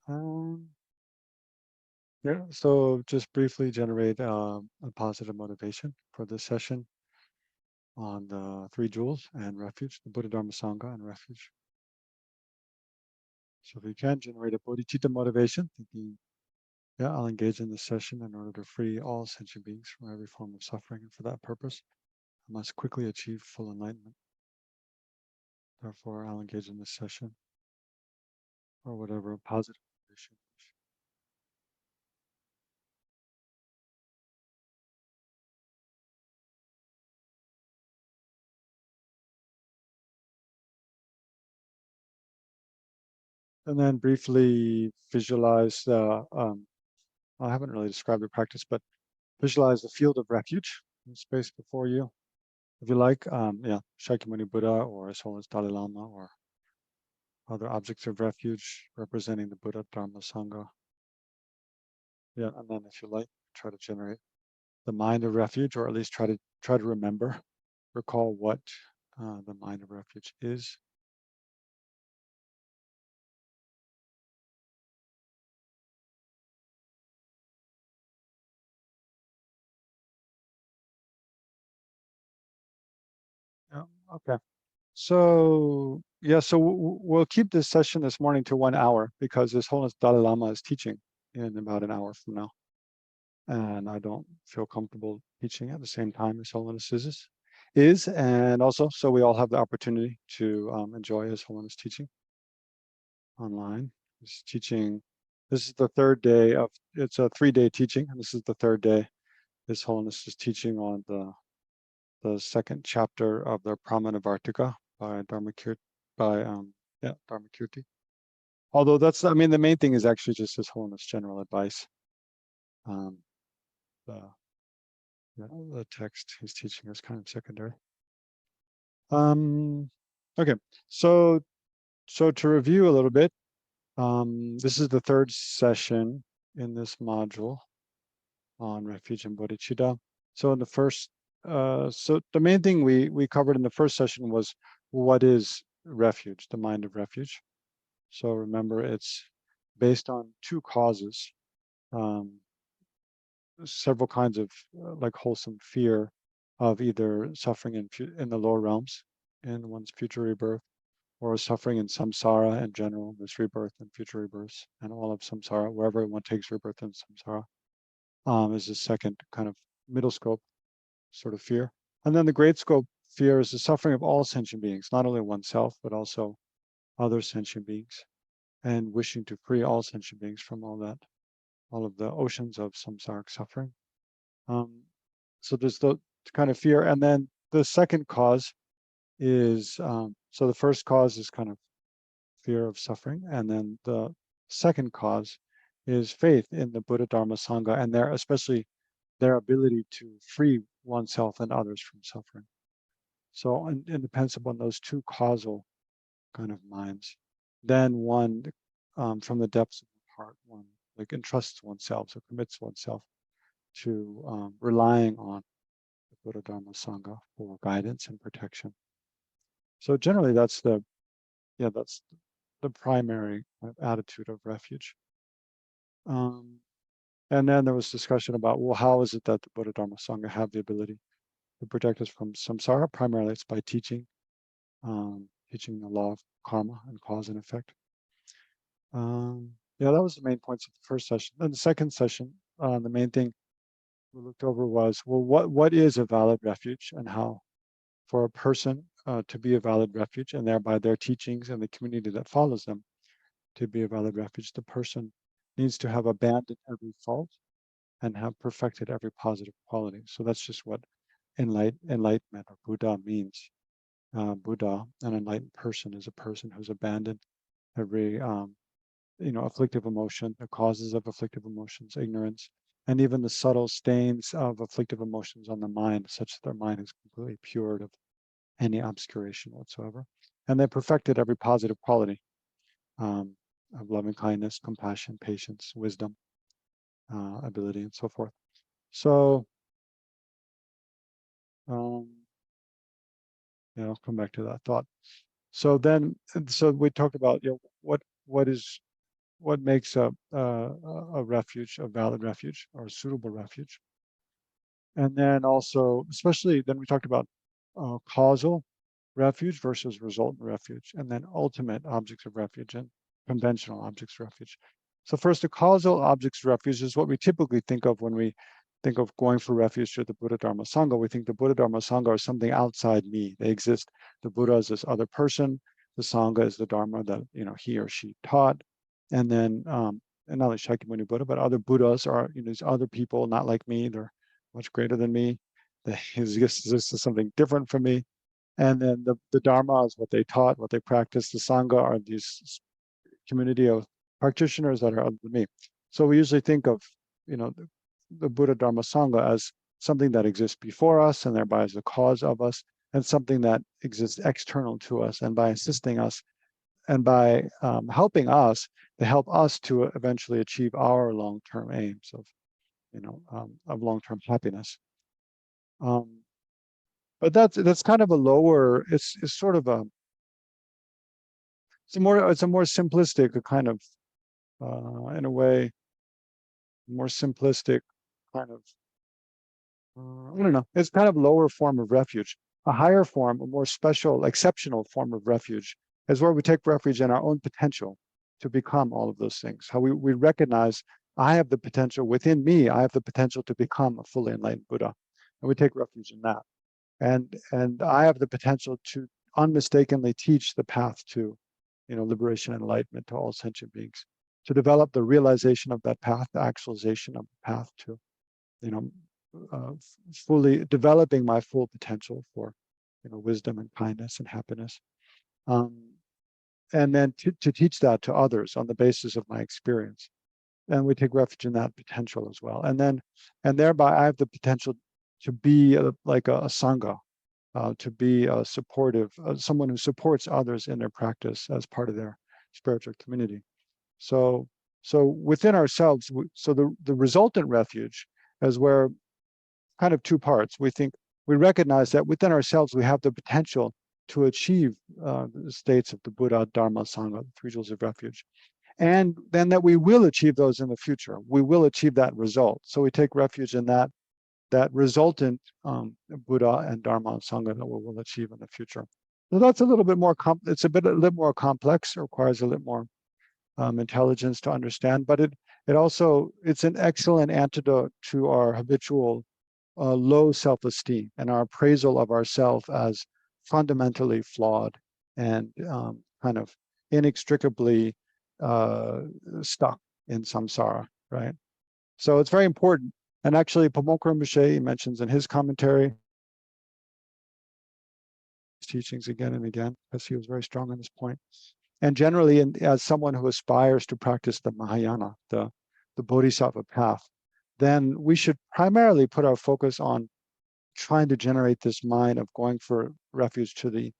Um, yeah, so just briefly generate a positive motivation for this session on the three jewels and refuge, the Buddha, Dharma, Sangha, and refuge. So if you can generate a bodhicitta motivation, thinking, yeah, I'll engage in this session in order to free all sentient beings from every form of suffering, and for that purpose, I must quickly achieve full enlightenment. Therefore, I'll engage in this session, or whatever positive motivation. And then briefly visualize I haven't really described the practice, but visualize the field of refuge in space before you. If you like, yeah, Shakyamuni Buddha or His Holiness Dalai Lama or other objects of refuge representing the Buddha, Dharma, Sangha. Yeah, and then if you like, try to generate the mind of refuge, or at least try to remember, recall what the mind of refuge is. Yeah, okay. So yeah, so we'll keep this session this morning to 1 hour because His Holiness Dalai Lama is teaching in about an hour from now, and I don't feel comfortable teaching at the same time His Holiness is, and also so we all have the opportunity to enjoy His Holiness teaching online. He's teaching. This is the third day of. It's a 3-day teaching, and this is the third day. His Holiness is teaching on the second chapter of the Pramanavartika by Dharmakirti. Although that's, I mean, the main thing is actually just His Holiness general advice. Um, the, the text he's teaching is kind of secondary. Um, okay, so to review a little bit, this is the third session in this module on refuge and bodhicitta. So in the first, so the main thing we covered in the first session was what is refuge, the mind of refuge. So remember, it's based on two causes, um, several kinds of like wholesome fear of either suffering in the lower realms in one's future rebirth, or suffering in samsara in general, this rebirth and future rebirths, and all of samsara, wherever one takes rebirth in samsara, is the second kind of middle scope sort of fear. And then the great scope fear is the suffering of all sentient beings, not only oneself, but also other sentient beings, and wishing to free all sentient beings from all of the oceans of samsaric suffering. Um, so there's the kind of fear. And then the second cause is, so the first cause is kind of fear of suffering. And then the second cause is faith in the Buddha, Dharma, Sangha, and especially their ability to free oneself and others from suffering. So it depends upon those two causal kind of minds. Then one, from the depths of the heart, one like entrusts oneself, so commits oneself to relying on the Buddha, Dharma, Sangha for guidance and protection. So generally, that's the primary kind of attitude of refuge. Um, and then there was discussion about, well, how is it that the Buddha, Dharma, Sangha have the ability to protect us from samsara? Primarily, it's by teaching the law of karma and cause and effect. Yeah, that was the main points of the first session. Then the second session, the main thing we looked over was, well, what is a valid refuge, and how for a person to be a valid refuge, and thereby their teachings and the community that follows them to be a valid refuge, the person needs to have abandoned every fault and have perfected every positive quality. So that's just what enlightenment or Buddha means. Buddha, an enlightened person, is a person who's abandoned every afflictive emotion, the causes of afflictive emotions, ignorance, and even the subtle stains of afflictive emotions on the mind, such that their mind is completely pure of any obscuration whatsoever. And they perfected every positive quality um, of loving kindness, compassion, patience, wisdom, ability, and so forth. So, um, yeah, I'll come back to that thought. So then, so we talked about, what is what makes a refuge a valid refuge or a suitable refuge. And then also, especially then we talked about causal refuge versus resultant refuge, and then ultimate objects of refuge and conventional objects of refuge. So first, the causal objects of refuge is what we typically think of when we think of going for refuge to the Buddha, Dharma, Sangha. We think the Buddha, Dharma, Sangha are something outside me. They exist. The Buddha is this other person. The Sangha is the Dharma that he or she taught. And then, and not only Shakyamuni Buddha, but other Buddhas are these other people, not like me. They're much greater than me. They exist as something different from me. And then the Dharma is what they taught, what they practiced. The Sangha are these community of practitioners that are other than me. So we usually think of, the Buddha, Dharma, Sangha as something that exists before us and thereby as the cause of us, and something that exists external to us. And by assisting us and by helping us, they help us to eventually achieve our long-term aims of long-term happiness. But that's kind of a lower. It's sort of it's a more simplistic, a kind of in a way more simplistic kind of I don't know. It's kind of lower form of refuge. A higher form, a more special, exceptional form of refuge is where we take refuge in our own potential to become all of those things. How we recognize I have the potential within me. I have the potential to become a fully enlightened Buddha, and we take refuge in that. And I have the potential to unmistakably teach the path to, liberation and enlightenment to all sentient beings, to develop the realization of that path, the actualization of the path to, fully developing my full potential for, wisdom and kindness and happiness. And then to teach that to others on the basis of my experience. And we take refuge in that potential as well. And thereby I have the potential to be like a Sangha, to be a supportive, someone who supports others in their practice as part of their spiritual community. So within ourselves, so the resultant refuge is where kind of two parts. We recognize that within ourselves, we have the potential to achieve the states of the Buddha, Dharma, Sangha, the three jewels of refuge. And then that we will achieve those in the future. We will achieve that result. So we take refuge in that resultant Buddha and Dharma and Sangha that we will achieve in the future. So that's a little bit more, it's a little more complex. It requires a little more intelligence to understand, but it's an excellent antidote to our habitual low self-esteem and our appraisal of ourselves as fundamentally flawed and kind of inextricably stuck in samsara, right? So it's very important. And actually, Pamukh Rinpoche mentions in his commentary, his teachings again and again, because he was very strong on this point. And generally, as someone who aspires to practice the Mahayana, the Bodhisattva path, then we should primarily put our focus on trying to generate this mind of going for refuge to the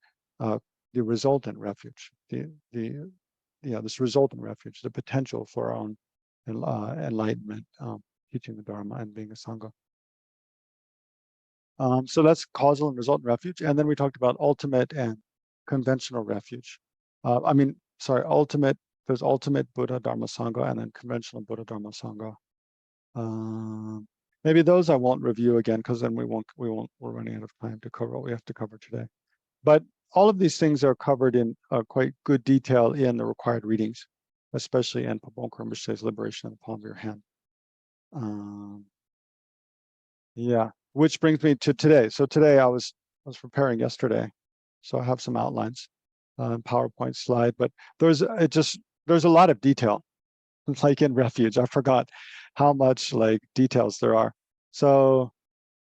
resultant refuge, this resultant refuge, the potential for our own enlightenment, teaching the Dharma and being a Sangha. So that's causal and resultant refuge. And then we talked about ultimate and conventional refuge. Ultimate, there's ultimate Buddha, Dharma, Sangha, and then conventional Buddha, Dharma, Sangha. Maybe those I won't review again because then we're running out of time to cover what we have to cover today. But all of these things are covered in quite good detail in the required readings, especially in Pamukh Rinpoche's Liberation in the Palm of Your Hand. Yeah, which brings me to today. So today I was preparing yesterday, so I have some outlines, PowerPoint slide, but there's a lot of detail. Like in Refuge, I forgot how much details there are. So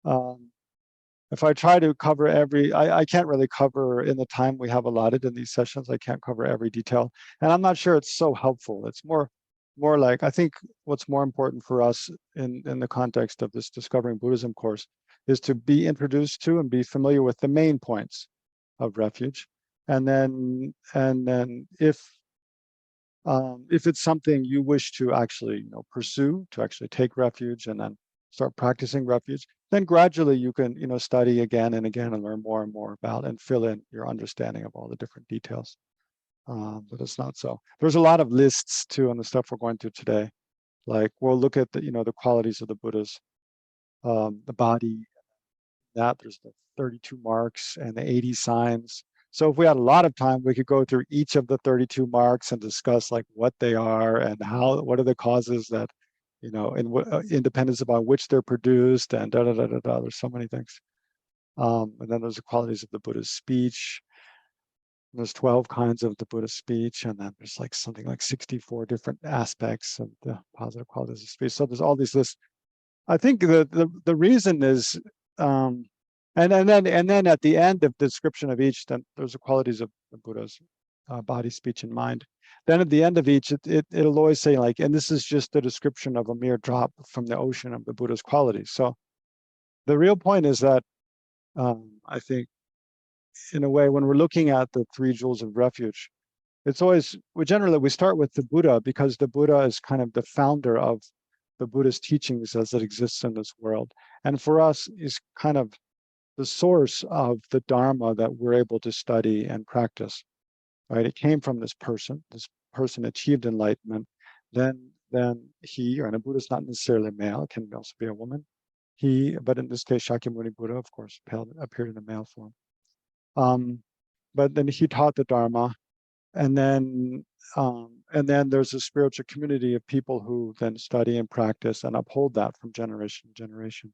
if I try to cover I can't really cover in the time we have allotted in these sessions. I can't cover every detail, and I'm not sure it's so helpful. It's more like, I think what's more important for us in the context of this Discovering Buddhism course is to be introduced to and be familiar with the main points of refuge, and then if it's something you wish to actually pursue, to actually take refuge and then start practicing refuge, then gradually you can study again and again and learn more and more about and fill in your understanding of all the different details. but it's not so. There's a lot of lists too on the stuff we're going through today. Like we'll look at the, the qualities of the Buddhas, the body, that there's the 32 marks and the 80 signs. So if we had a lot of time, we could go through each of the 32 marks and discuss like what they are and what are the causes that, in independence upon which they're produced and da da da da da. There's so many things. And then there's the qualities of the Buddha's speech. There's 12 kinds of the Buddhist speech, and then there's like something like 64 different aspects of the positive qualities of speech. So there's all these lists. I think the reason is, and then at the end of the description of each, then there's the qualities of the Buddha's body, speech, and mind. Then at the end of each, it'll always say like, and this is just the description of a mere drop from the ocean of the Buddha's qualities. So the real point is that I think, in a way, when we're looking at the three jewels of refuge, it's always, we start with the Buddha because the Buddha is kind of the founder of the Buddhist teachings as it exists in this world. And for us is kind of the source of the Dharma that we're able to study and practice, right? It came from this person achieved enlightenment. Then he, and a Buddha is not necessarily a male, it can also be a woman. But in this case, Shakyamuni Buddha, of course, appeared in a male form. But then he taught the Dharma, and then there's a spiritual community of people who then study and practice and uphold that from generation to generation.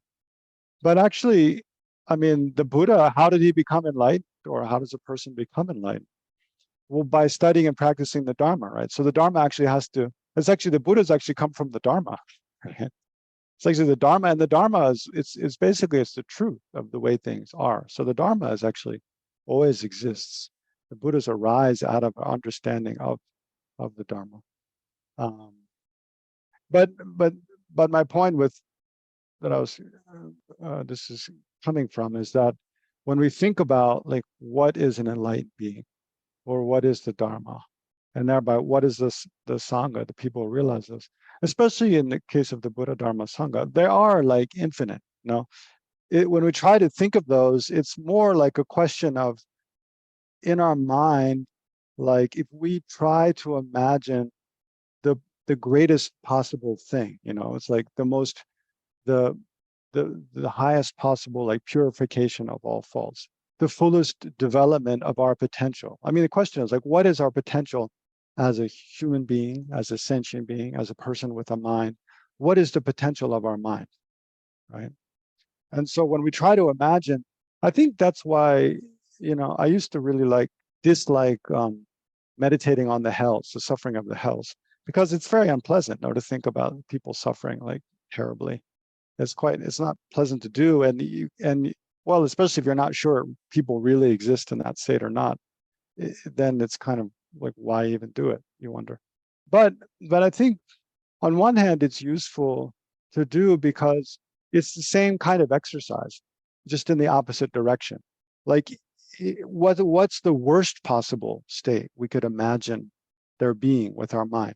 But actually, I mean, the Buddha, how did he become enlightened, or how does a person become enlightened? Well, by studying and practicing the Dharma, right? So the Dharma actually the Buddha's actually come from the Dharma, right? It's actually the Dharma, and the Dharma is basically the truth of the way things are. So the Dharma is actually always exists. The Buddhas arise out of our understanding of the Dharma. But my point this is coming from is that when we think about like what is an enlightened being, or what is the Dharma, and thereby what is the Sangha, the people who realize this, especially in the case of the Buddha Dharma Sangha, they are like infinite. When we try to think of those, it's more like a question of, in our mind, like if we try to imagine the greatest possible thing, it's like the highest possible like purification of all faults, the fullest development of our potential. I mean, the question is like, what is our potential as a human being, as a sentient being, as a person with a mind? What is the potential of our mind, right? And so when we try to imagine, I think that's why, I used to really dislike meditating on the hells, the suffering of the hells, because it's very unpleasant, to think about people suffering like terribly. It's not pleasant to do, and well, especially if you're not sure people really exist in that state or not, then it's kind of like, why even do it, you wonder. But I think on one hand it's useful to do because it's the same kind of exercise, just in the opposite direction. Like, what's the worst possible state we could imagine there being with our mind?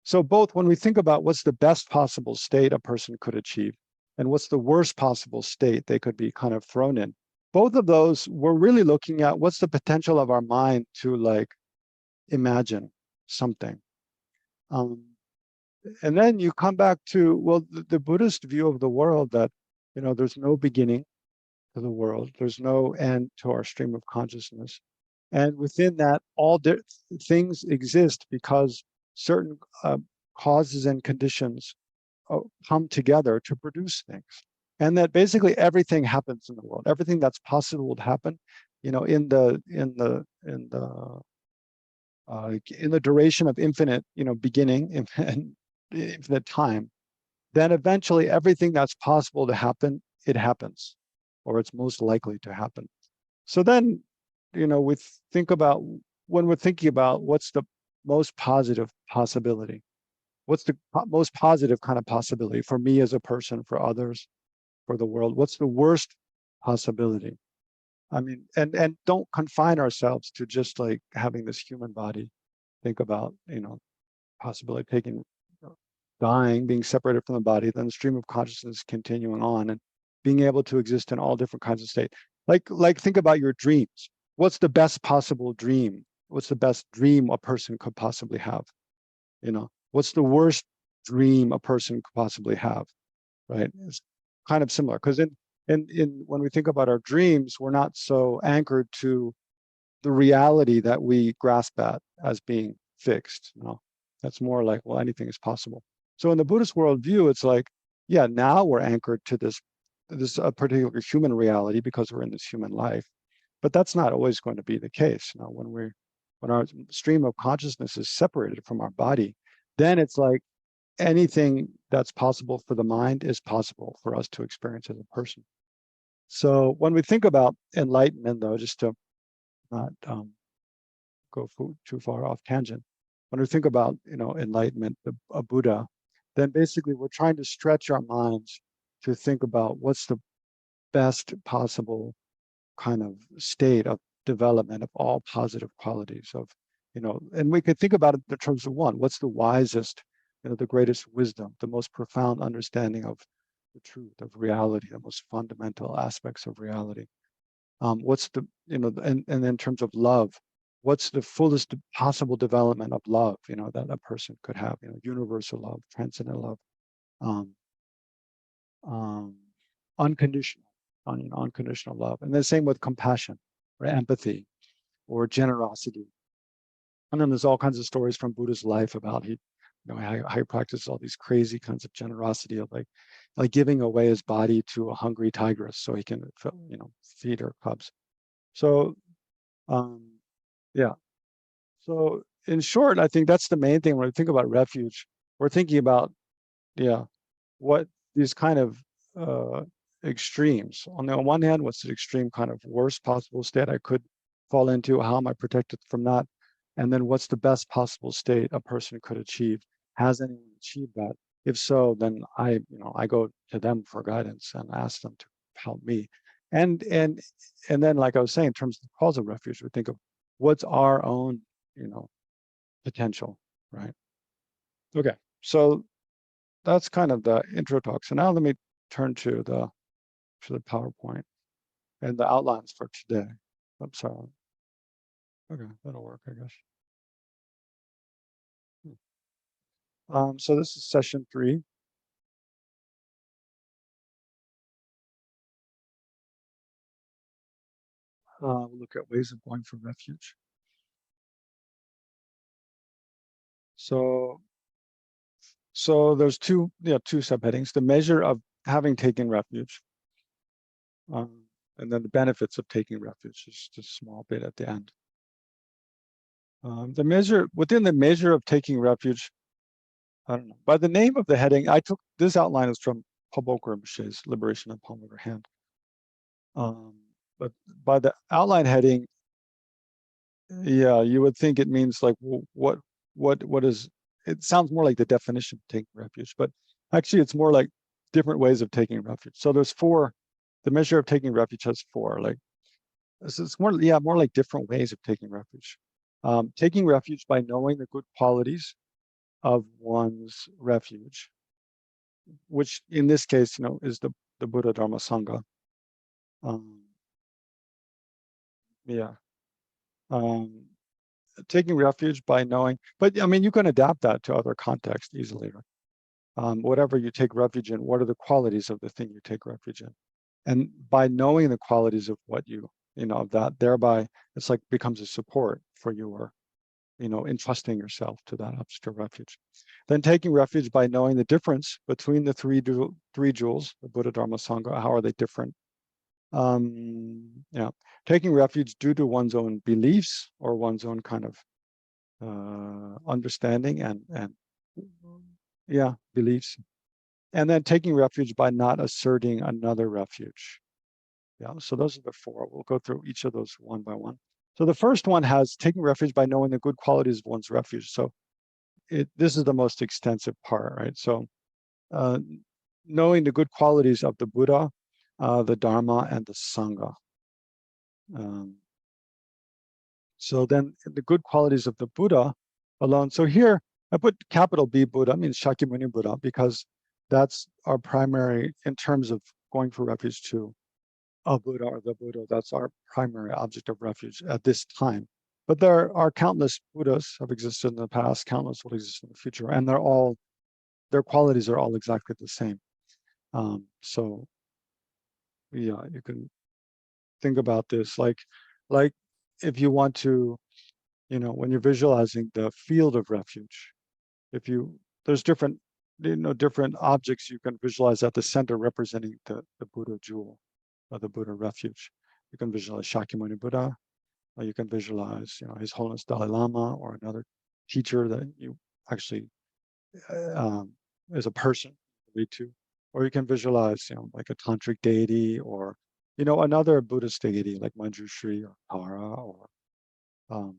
So both when we think about what's the best possible state a person could achieve, and what's the worst possible state they could be kind of thrown in, both of those, we're really looking at what's the potential of our mind to like imagine something. And then you come back to, well, the Buddhist view of the world that, there's no beginning to the world, there's no end to our stream of consciousness. And within that, all things exist because certain causes and conditions come together to produce things. And that basically everything happens in the world, everything that's possible to happen, in the duration of infinite, beginning and infinite time, then eventually everything that's possible to happen, it happens, or it's most likely to happen. So then, we think about, when we're thinking about what's the most positive possibility, what's the most positive kind of possibility for me as a person, for others, for the world, what's the worst possibility? I mean, and don't confine ourselves to just like having this human body. Think about, possibility dying, being separated from the body, then the stream of consciousness continuing on and being able to exist in all different kinds of states. Like think about your dreams. What's the best possible dream what's the best dream a person could possibly have? What's the worst dream a person could possibly have, right? It's kind of similar, because in when we think about our dreams, we're not so anchored to the reality that we grasp at as being fixed. That's more like, well, anything is possible. So in the Buddhist worldview, it's like, yeah, now we're anchored to this particular human reality because we're in this human life, but that's not always going to be the case. When our stream of consciousness is separated from our body, then it's like anything that's possible for the mind is possible for us to experience as a person. So when we think about enlightenment, though, just to not go too far off tangent, when we think about enlightenment, a Buddha, then basically we're trying to stretch our minds to think about what's the best possible kind of state of development of all positive qualities of, and we could think about it in terms of one, what's the wisest, the greatest wisdom, the most profound understanding of the truth of reality, the most fundamental aspects of reality. What's the, and in terms of love, what's the fullest possible development of love, that a person could have, universal love, transcendent love, um, um, unconditional, unconditional love. And the same with compassion or empathy or generosity. And then there's all kinds of stories from Buddha's life about how he practices all these crazy kinds of generosity of like giving away his body to a hungry tigress so he can, feed her cubs. So, yeah. So in short, I think that's the main thing when we think about refuge. We're thinking about, what these kind of extremes. On the one hand, what's the extreme kind of worst possible state I could fall into? How am I protected from that? And then what's the best possible state a person could achieve? Has anyone achieved that? If so, then I go to them for guidance and ask them to help me. And then, like I was saying, in terms of the calls of refuge, we think of what's our own, potential, right? Okay, so that's kind of the intro talk. So now let me turn to the PowerPoint and the outlines for today. I'm sorry. Okay, that'll work, I guess. So this is session 3. We'll look at ways of going for refuge. So there's two subheadings: the measure of having taken refuge, and then the benefits of taking refuge. Just a small bit at the end. Within the measure of taking refuge, I don't know. By the name of the heading, I took this outline is from Paul Rinpoche's Liberation in the Palm of Her Hand. But by the outline heading, you would think it means like, what is? It sounds more like the definition of taking refuge, but actually, it's more like different ways of taking refuge. So there's 4. The measure of taking refuge has 4. Like it's more like different ways of taking refuge. Taking refuge by knowing the good qualities of one's refuge, which in this case, is the Buddha, Dharma, Sangha. Taking refuge by knowing, but I mean, you can adapt that to other contexts easily. Right? Whatever you take refuge in, what are the qualities of the thing you take refuge in? And by knowing the qualities of what that, thereby it's like becomes a support for your entrusting yourself to that object of refuge. Then taking refuge by knowing the difference between the three jewels, the Buddha, Dharma, Sangha. How are they different? Taking refuge due to one's own beliefs or one's own kind of understanding and beliefs. And then taking refuge by not asserting another refuge. So those are the 4. We'll go through each of those one by one. So the first one has taking refuge by knowing the good qualities of one's refuge. So this is the most extensive part, right? So knowing the good qualities of the Buddha, the Dharma, and the Sangha. So then the good qualities of the Buddha alone. So here I put capital B Buddha, means Shakyamuni Buddha, because that's our primary, in terms of going for refuge to a Buddha or the Buddha, that's our primary object of refuge at this time. But there are countless Buddhas have existed in the past, countless will exist in the future, and their qualities are all exactly the same. So yeah, you can think about this like if you want to, when you're visualizing the field of refuge, if you there's different objects you can visualize at the center representing the Buddha jewel or the Buddha refuge. You can visualize Shakyamuni Buddha, or you can visualize, His Holiness Dalai Lama or another teacher that you actually as a person read to, or you can visualize, like a tantric deity or, another Buddhist deity like Manjushri or Tara or um,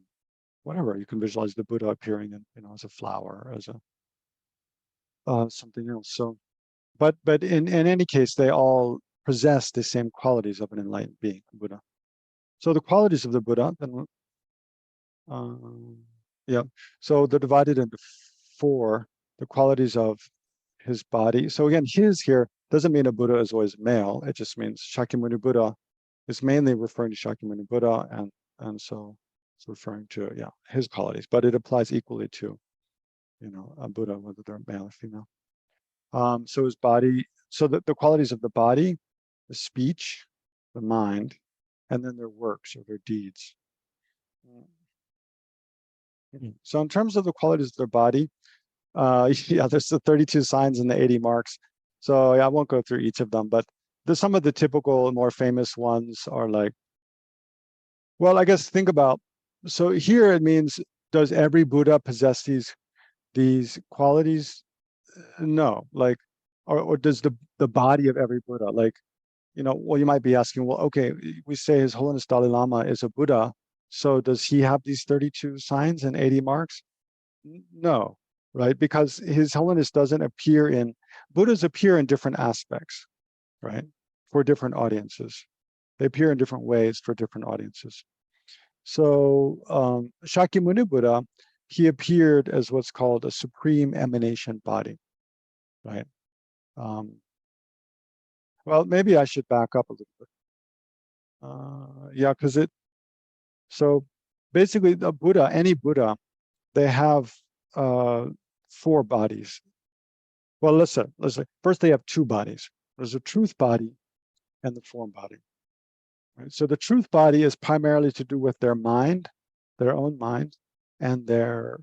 whatever. You can visualize the Buddha appearing in, as a flower, as a something else. So, but in any case, they all possess the same qualities of an enlightened being, Buddha. So the qualities of the Buddha, then, um, yeah. So they're divided into four. The qualities of his body. So again, his here doesn't mean a Buddha is always male. It just means Shakyamuni Buddha is mainly referring to Shakyamuni Buddha, and so it's referring to his qualities. But it applies equally to a Buddha, whether they're male or female. So his body. So the qualities of the body, the speech, the mind, and then their works or their deeds. So in terms of the qualities of their body, there's the 32 signs and the 80 marks. So I won't go through each of them, but some of the typical more famous ones are like, well, I guess think about, so here it means, does every Buddha possess these qualities? No, like, or does the body of every Buddha, like, well, you might be asking, well, okay, we say His Holiness Dalai Lama is a Buddha, so does he have these 32 signs and 80 marks? No, right? Because His Holiness doesn't appear in, Buddhas appear in different aspects, right? For different audiences. They appear in different ways for different audiences. So Shakyamuni Buddha, he appeared as what's called a supreme emanation body, right? Well, maybe I should back up a little bit. Because so basically the Buddha, any Buddha, they have four bodies. Well, listen. First, they have two bodies. There's a truth body and the form body. Right? So the truth body is primarily to do with their mind, their own mind, and their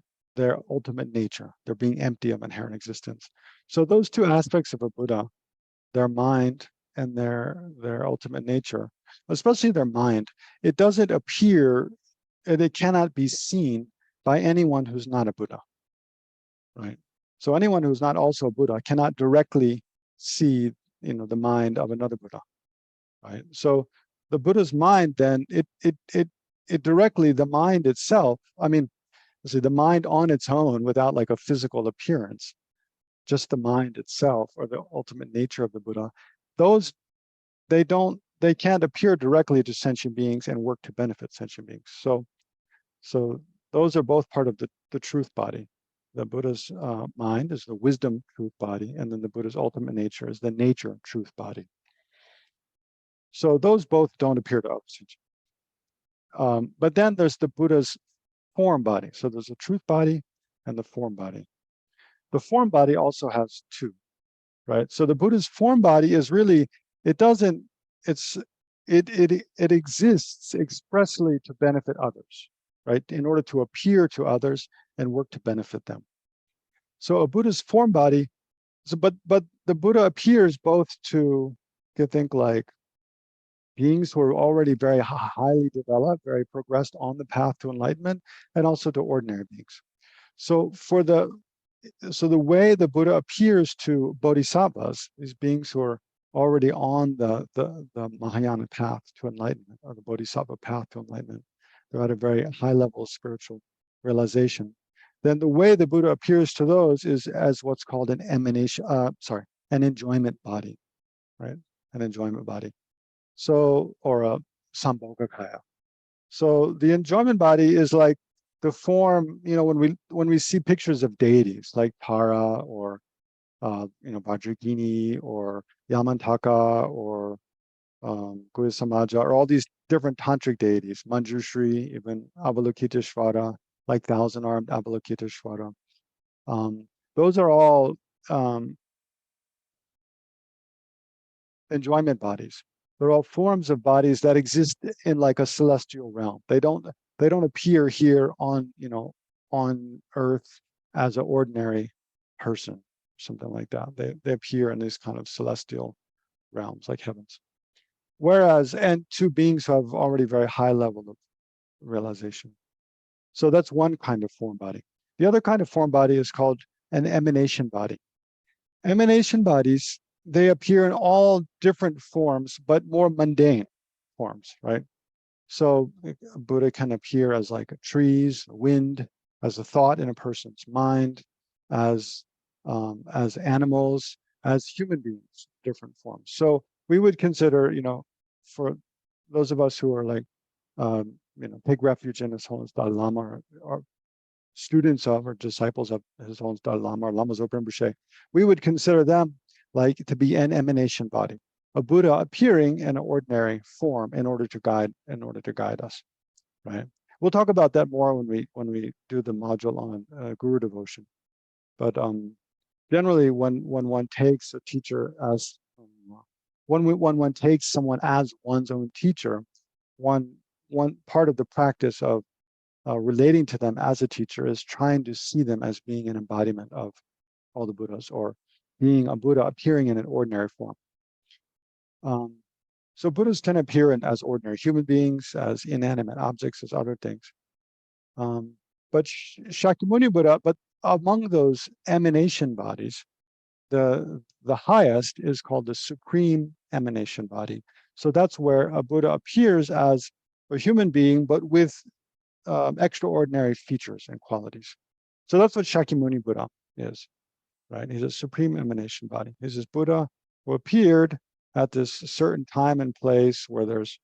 ultimate nature, their being empty of inherent existence. So those two aspects of a Buddha, their mind and their ultimate nature, especially their mind, it doesn't appear, and it cannot be seen by anyone who's not a Buddha, right? So anyone who's not also a Buddha cannot directly see, the mind of another Buddha, right? So the Buddha's mind, then it directly, the mind itself, I mean, let's say the mind on its own without like a physical appearance, just the mind itself or the ultimate nature of the Buddha, those, they can't appear directly to sentient beings and work to benefit sentient beings. So those are both part of the truth body. The Buddha's mind is the wisdom truth body, and then the Buddha's ultimate nature is the nature truth body. So those both don't appear to us. But then there's the Buddha's form body. So there's a truth body and the form body. The form body also has two, right? So the Buddha's form body is really, it exists expressly to benefit others, right? In order to appear to others and work to benefit them. So a Buddha's form body, but the Buddha appears both to, you think like beings who are already very highly developed, very progressed on the path to enlightenment, and also to ordinary beings. So the way the Buddha appears to bodhisattvas, these beings who are already on the Mahayana path to enlightenment, or the bodhisattva path to enlightenment, they're at a very high level of spiritual realization. Then the way the Buddha appears to those is as what's called an enjoyment body, right? An enjoyment body. So, or a sambhogakaya. So the enjoyment body is like the form, when we see pictures of deities like Tara or Vajragini or Yamantaka or Guya Samaja, or all these different tantric deities, Manjushri, even Avalokiteshvara, like thousand-armed Avalokiteshvara. Those are all enjoyment bodies. They're all forms of bodies that exist in like a celestial realm. They don't appear here on, on earth as an ordinary person, something like that. They appear in these kind of celestial realms like heavens. Whereas, and two beings who have already very high level of realization. So that's one kind of form body. The other kind of form body is called an emanation body. Emanation bodies, they appear in all different forms, but more mundane forms, right? So Buddha can appear as like trees, wind, as a thought in a person's mind, as animals, as human beings, different forms. So we would consider, for those of us who are like, take refuge in His Holiness Dalai Lama, or students of or disciples of His Holiness Dalai Lama or Lama Zopa Rinpoche, we would consider them like to be an emanation body, a Buddha appearing in an ordinary form in order to guide us, right? We'll talk about that more when we do the module on guru devotion. But generally, when one takes a teacher as when one takes someone as one's own teacher, one part of the practice of relating to them as a teacher is trying to see them as being an embodiment of all the Buddhas, or being a Buddha appearing in an ordinary form. So Buddhas can appear as ordinary human beings, as inanimate objects, as other things. But Shakyamuni Buddha, but among those emanation bodies, the highest is called the supreme emanation body. So that's where a Buddha appears as a human being, but with extraordinary features and qualities. So that's what Shakyamuni Buddha is, right? He's a supreme emanation body. He's this Buddha who appeared at this certain time and place where there's,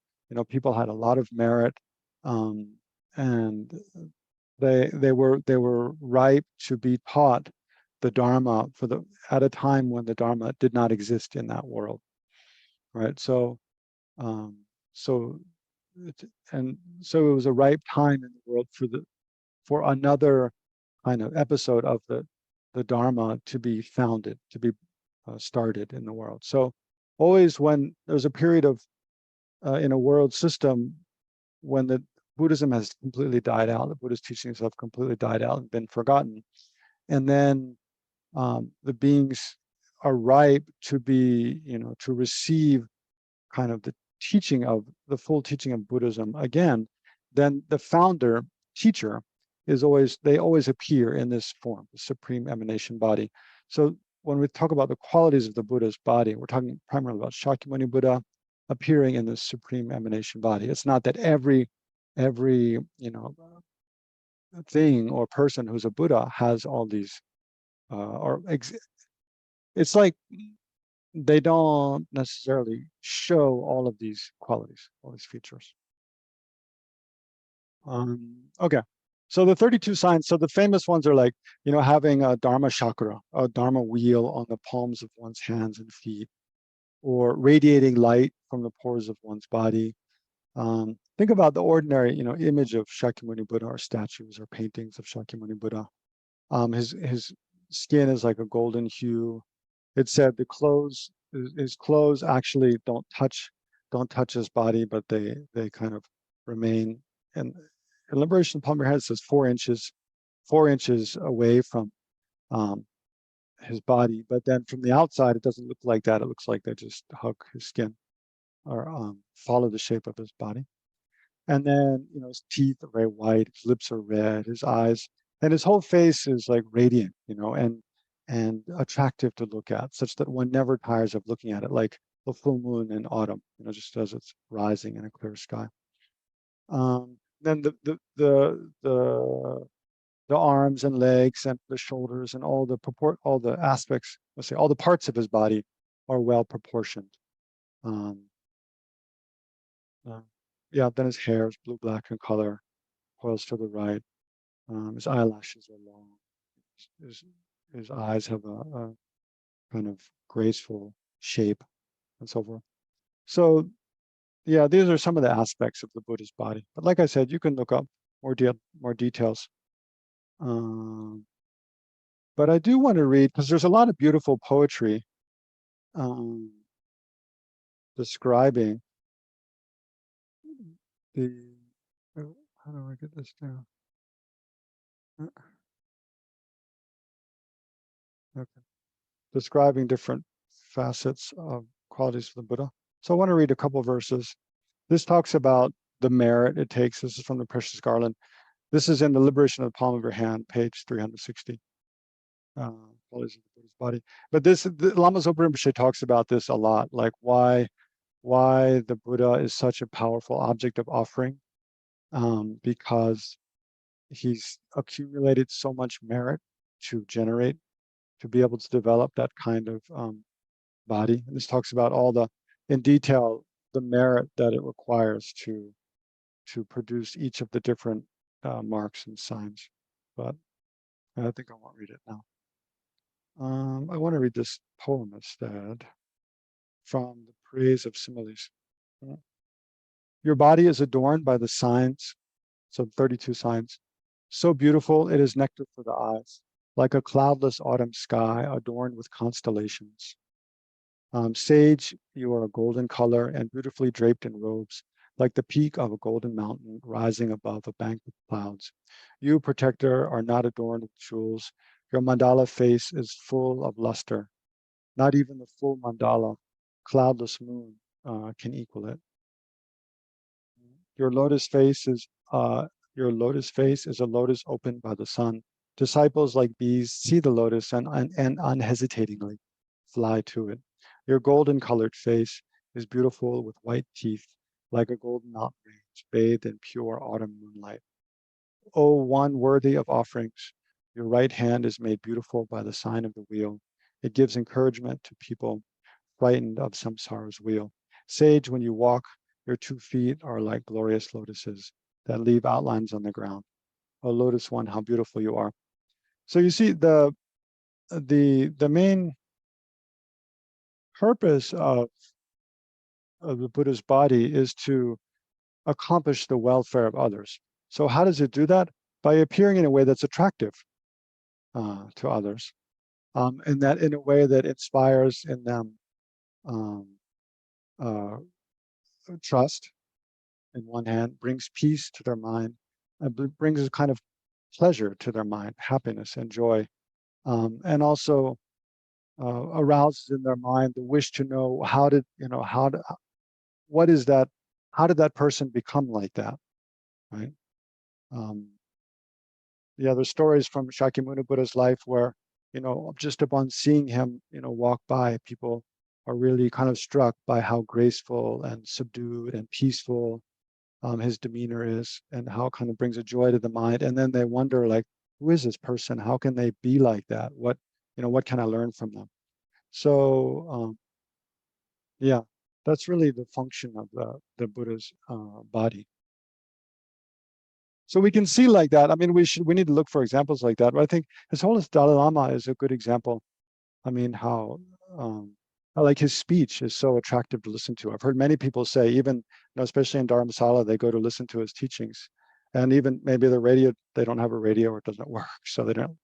people had a lot of merit, and they were ripe to be taught the Dharma at a time when the Dharma did not exist in that world, right? So so it was a ripe time in the world for another kind of episode of the Dharma to be founded, to be started in the world. So always when there's a period of in a world system when the Buddhism has completely died out, the Buddhist teachings have completely died out and been forgotten, and then the beings are ripe to be, to receive kind of the full teaching of Buddhism again, then the founder teacher they always appear in this form, the supreme emanation body. So when we talk about the qualities of the Buddha's body, we're talking primarily about Shakyamuni Buddha appearing in this supreme emanation body. It's not that every thing or person who's a Buddha has all these, it's like they don't necessarily show all of these qualities, all these features. Okay, so the 32 signs. So the famous ones are like, having a Dharma chakra, a Dharma wheel on the palms of one's hands and feet, or radiating light from the pores of one's body. Think about the ordinary, image of Shakyamuni Buddha, or statues or paintings of Shakyamuni Buddha. His skin is like a golden hue. It said his clothes actually don't touch his body, but they kind of remain. And in Liberation Palm Your Head, it says 4 inches away from his body. But then from the outside, it doesn't look like that. It looks like they just hug his skin, or follow the shape of his body. And then, his teeth are very white, his lips are red, his eyes, and his whole face is like radiant, and attractive to look at, such that one never tires of looking at it, like the full moon in autumn, just as it's rising in a clear sky. Then the arms and legs and the shoulders and all the aspects, let's say all the parts of his body are well proportioned. Yeah, then his hair is blue-black in color, coils to the right. His eyelashes are long. His eyes have a kind of graceful shape, and so forth. So yeah, these are some of the aspects of the Buddha's body. But like I said, you can look up more details. Um, but I do want to read, because there's a lot of beautiful poetry um, describing the, oh, how do I get this down? Uh, Okay. Describing different facets of qualities of the Buddha. So I want to read a couple verses. This talks about the merit it takes. This is from the Precious Garland. This is in the Liberation of the Palm of Your Hand, page 360. Qualities of the Buddha's body. But Lama Zopa Rinpoche talks about this a lot, like why the Buddha is such a powerful object of offering, because he's accumulated so much merit to be able to develop that kind of body. And this talks about in detail, the merit that it requires to produce each of the different marks and signs. But I think I won't read it now. I want to read this poem instead from the Praise of Similes. Your body is adorned by the signs, so 32 signs. So beautiful, it is nectar for the eyes, like a cloudless autumn sky adorned with constellations. Sage, you are a golden color and beautifully draped in robes, like the peak of a golden mountain rising above a bank of clouds. You, protector, are not adorned with jewels. Your mandala face is full of luster. Not even the full mandala, cloudless moon, can equal it. Your lotus face is your lotus face is a lotus opened by the sun. Disciples like bees see the lotus and unhesitatingly fly to it. Your golden colored face is beautiful with white teeth, like a golden mountain range bathed in pure autumn moonlight. O one worthy of offerings, your right hand is made beautiful by the sign of the wheel. It gives encouragement to people frightened of samsara's wheel. Sage, when you walk, your 2 feet are like glorious lotuses that leave outlines on the ground. O lotus one, how beautiful you are. So you see, the main purpose of the Buddha's body is to accomplish the welfare of others. So how does it do that? By appearing in a way that's attractive to others, and that in a way that inspires in them um, uh, trust, in one hand, brings peace to their mind, and brings a kind of pleasure to their mind, happiness and joy, and also arouses in their mind the wish to know what is that, how did that person become like that, right? Um, yeah, there's stories from Shakyamuni Buddha's life where, just upon seeing him, walk by, people are really kind of struck by how graceful and subdued and peaceful his demeanor is, and how it kind of brings a joy to the mind. And then they wonder, like, who is this person? How can they be like that? What can I learn from them? So yeah, that's really the function of the Buddha's body. So we can see like that. I mean, we need to look for examples like that. But I think His Holiness Dalai Lama is a good example. I mean, um, how like his speech is so attractive to listen to. I've heard many people say, even especially in Dharamsala, they go to listen to his teachings, and even maybe the radio, they don't have a radio or it doesn't work, so they don't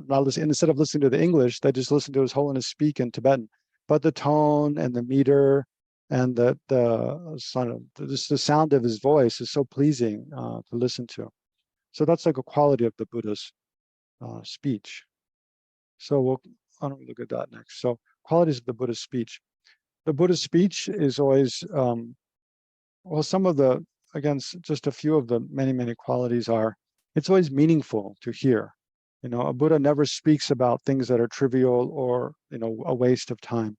not listen. Instead of listening to the English, they just listen to His Holiness speak in Tibetan. But the tone and the meter and the sound of his voice is so pleasing to listen to. So that's like a quality of the Buddha's speech. So I don't look at that next. So qualities of the Buddha's speech. The Buddha's speech is always, well, again, just a few of the many, many qualities are, it's always meaningful to hear. A Buddha never speaks about things that are trivial or, a waste of time,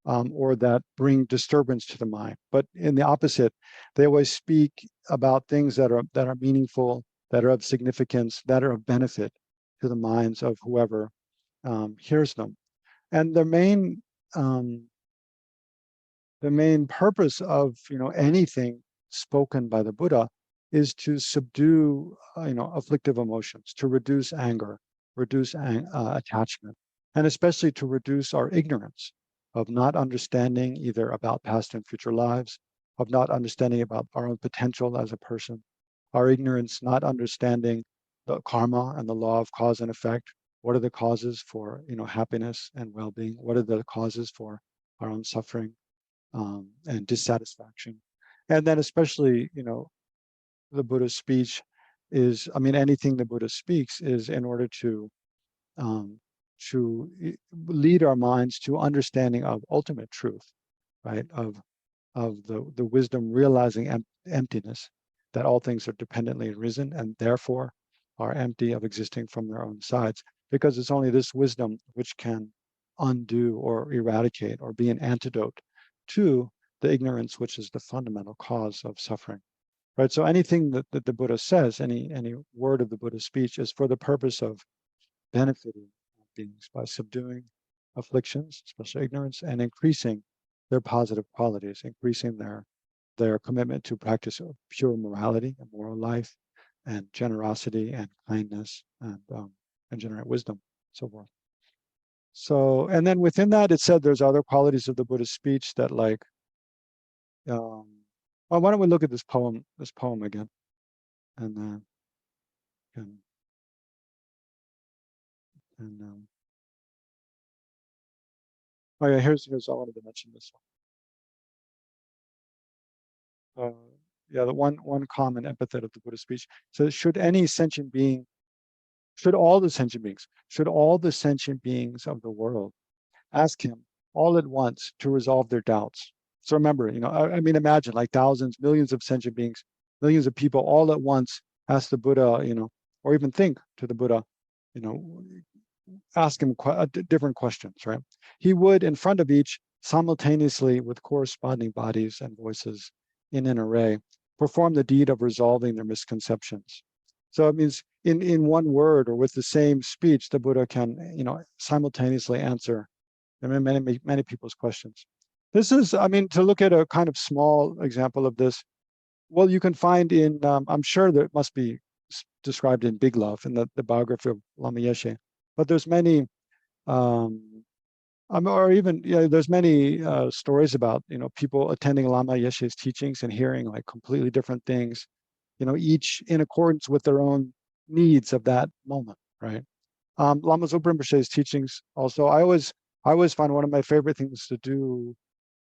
or that bring disturbance to the mind. But in the opposite, they always speak about things that are meaningful, that are of significance, that are of benefit to the minds of whoever hears them. And um, the main purpose of anything spoken by the Buddha is to subdue afflictive emotions, to reduce anger, reduce attachment, and especially to reduce our ignorance of not understanding either about past and future lives, of not understanding about our own potential as a person, our ignorance, not understanding the karma and the law of cause and effect. What are the causes for happiness and well-being? What are the causes for our own suffering and dissatisfaction? And then especially, the Buddha's speech is, anything the Buddha speaks is in order um, to lead our minds to understanding of ultimate truth, right? Of the wisdom realizing emptiness, that all things are dependently arisen and therefore are empty of existing from their own sides, because it's only this wisdom which can undo or eradicate or be an antidote to the ignorance which is the fundamental cause of suffering. Right. So anything that the Buddha says, any word of the Buddha's speech is for the purpose of benefiting beings by subduing afflictions, especially ignorance, and increasing their positive qualities, increasing their commitment to practice of pure morality and moral life, and generosity and kindness and generate wisdom, so forth. So, and then within that, it said there's other qualities of the Buddha's speech that well, why don't we look at this poem again, and then oh yeah, here's I wanted to mention this one. Yeah, the one common epithet of the Buddha's speech says, should all the sentient beings of the world ask him all at once to resolve their doubts. So remember, imagine like thousands, millions of sentient beings, millions of people all at once ask the Buddha, or even think to the Buddha, you know, ask him different questions, right? He would, in front of each, simultaneously with corresponding bodies and voices in an array, perform the deed of resolving their misconceptions. So it means in one word or with the same speech, the Buddha can, simultaneously answer many people's questions. This is, to look at a kind of small example of this, well, you can find in, I'm sure that it must be described in Big Love, in the biography of Lama Yeshe, but there's many, or even, there's many stories about, people attending Lama Yeshe's teachings and hearing like completely different things, each in accordance with their own needs of that moment, right? Lama Zopa Rinpoche's teachings also, I always find one of my favorite things to do,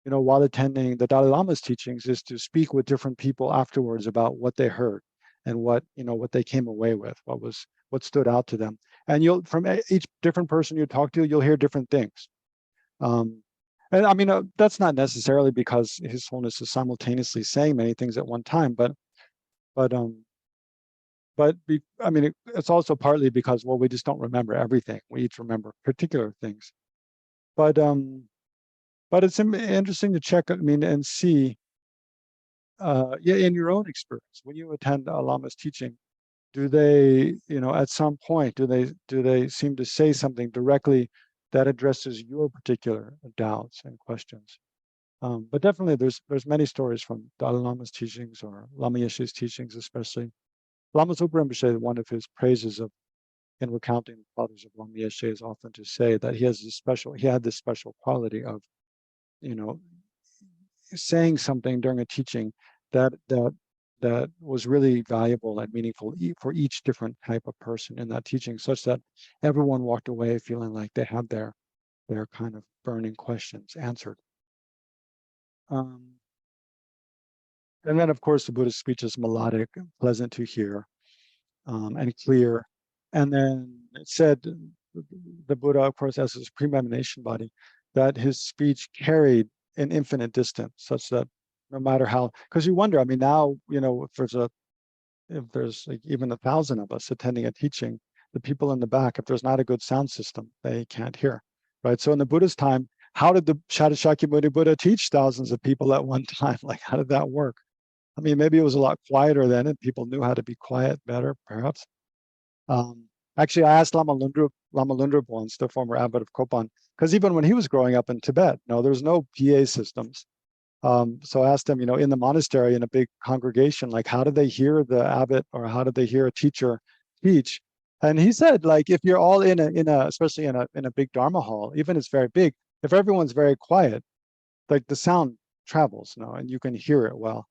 while attending the Dalai Lama's teachings is to speak with different people afterwards about what they heard and what they came away with, what stood out to them. And from each different person you talk to, you'll hear different things. And that's not necessarily because His Holiness is simultaneously saying many things at one time, but it's also partly because, well, we just don't remember everything. We each remember particular things. But it's interesting to check, and see, in your own experience, when you attend a Lama's teaching, do they, at some point, do they seem to say something directly that addresses your particular doubts and questions? But definitely, there's many stories from Dalai Lama's teachings or Lama Yeshe's teachings, especially. Lama Zopa Rinpoche, one of his praises in recounting the qualities of Lama Yeshe is often to say that he had this special quality of, saying something during a teaching that was really valuable and meaningful for each different type of person in that teaching, such that everyone walked away feeling like they had their kind of burning questions answered. And then, of course, the Buddha's speech is melodic, pleasant to hear, and clear. And then it said, the Buddha, of course, as a supreme emanation body, that his speech carried an infinite distance, such that no matter how, because you wonder, now, if there's like even 1,000 of us attending a teaching, the people in the back, if there's not a good sound system, they can't hear, right? So in the Buddha's time, how did the Shakyamuni Buddha teach thousands of people at one time? Like, how did that work? Maybe it was a lot quieter then, and people knew how to be quiet better, perhaps. Actually, I asked Lama Lundrup once, the former abbot of Kopan, because even when he was growing up in Tibet, there's no PA systems. So I asked him, in the monastery, in a big congregation, like, how did they hear the abbot, or how did they hear a teacher teach? And he said, like, if you're all especially in a big Dharma hall, even if it's very big, if everyone's very quiet, like the sound travels, and you can hear it well.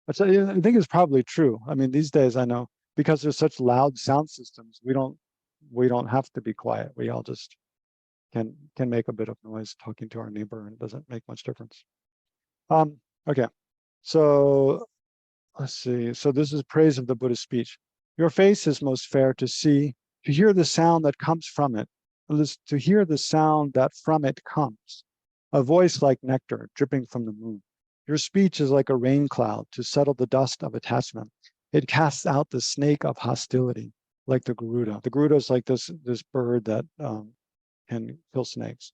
Which I think is probably true. I mean, these days I know because there's such loud sound systems, we don't have to be quiet. We all just can make a bit of noise talking to our neighbor, and it doesn't make much difference. Okay, so let's see. So this is praise of the Buddha's speech. Your face is most fair to see, to hear the sound that comes from it, to hear the sound that from it comes, a voice like nectar dripping from the moon. Your speech is like a rain cloud to settle the dust of attachment. It casts out the snake of hostility, like the Garuda. The Garuda is like this bird that can kill snakes.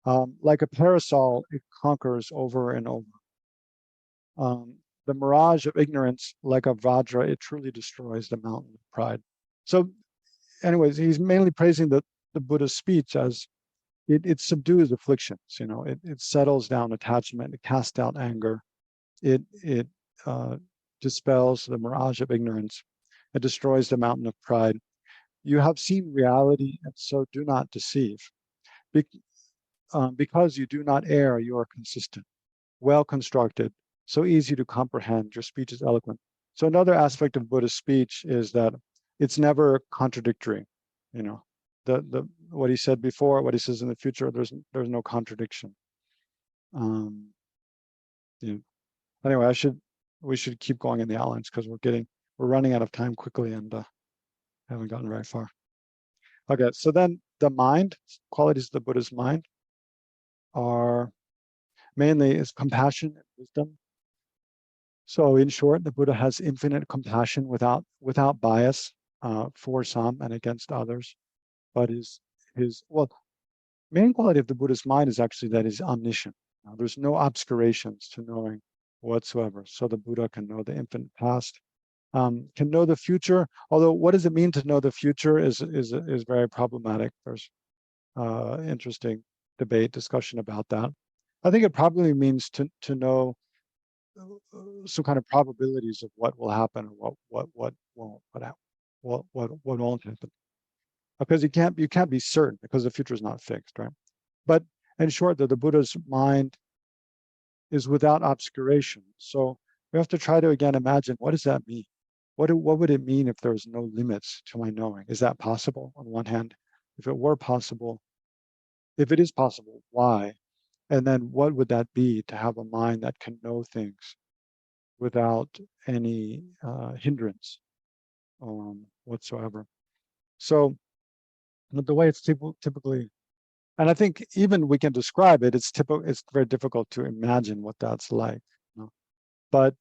Like a parasol, it conquers over and over. The mirage of ignorance, like a Vajra, it truly destroys the mountain of pride. So anyways, he's mainly praising the Buddha's speech as it subdues afflictions, it settles down attachment, it casts out anger, it dispels the mirage of ignorance, it destroys the mountain of pride. You have seen reality, and so do not deceive. Because you do not err, you are consistent, well constructed, so easy to comprehend. Your speech is eloquent. So another aspect of Buddhist speech is that it's never contradictory. What he said before, what he says in the future, there's no contradiction. Anyway, we should keep going in the outlines because we're running out of time quickly and haven't gotten very far. Okay, so then the mind, qualities of the Buddha's mind are mainly is compassion and wisdom. So in short, the Buddha has infinite compassion without bias for some and against others. But his main quality of the Buddha's mind is actually that he's omniscient. There's no obscurations to knowing whatsoever. So the Buddha can know the infinite past, can know the future. Although what does it mean to know the future is very problematic. There's interesting discussion about that. I think it probably means to know some kind of probabilities of what will happen or what won't happen. Because you can't be certain because the future is not fixed, right? But in short, the Buddha's mind is without obscuration. So we have to try to again imagine, what does that mean? What would it mean if there's no limits to my knowing? Is that possible on one hand? If it were possible, if it is possible, why? And then what would that be to have a mind that can know things without any hindrance whatsoever? So the way it's typically, and I think even we can describe it, it's very difficult to imagine what that's like. But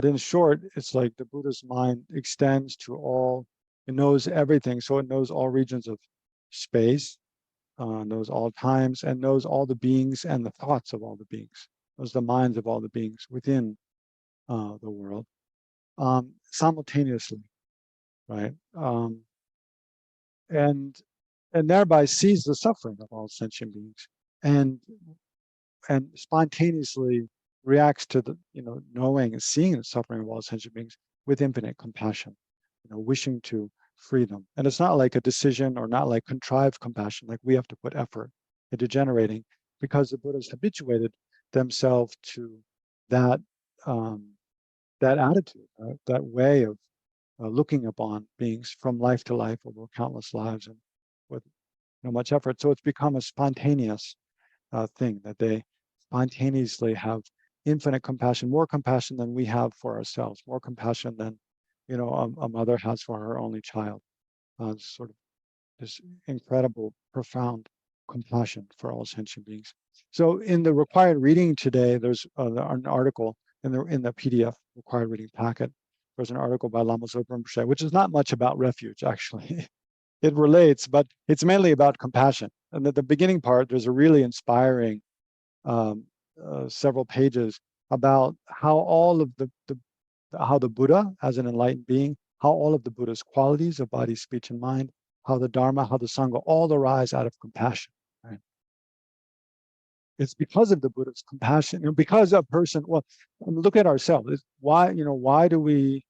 in short, it's like the Buddha's mind extends to all, it knows everything. So it knows all regions of space, knows all times, and knows all the beings and the thoughts of all the beings, knows the minds of all the beings within the world simultaneously, right? And thereby sees the suffering of all sentient beings and spontaneously reacts to the knowing and seeing the suffering of all sentient beings with infinite compassion, wishing to free them. And it's not like a decision or not like contrived compassion, like we have to put effort into generating, because the Buddhas habituated themselves to that attitude, that way of looking upon beings from life to life over countless lives and with much effort. So it's become a spontaneous thing that they spontaneously have infinite compassion, more compassion than we have for ourselves, more compassion than a mother has for her only child. Sort of this incredible, profound compassion for all sentient beings. So in the required reading today, there's an article in the PDF required reading packet. There's an article by Lama Zopa Rinpoche, which is not much about refuge, actually. It relates, but it's mainly about compassion. And at the beginning part, there's a really inspiring several pages about how all of how the Buddha, as an enlightened being, how all of the Buddha's qualities of body, speech, and mind, how the Dharma, how the Sangha, all arise out of compassion. Right? It's because of the Buddha's compassion, because a person, well, look at ourselves. Why do we,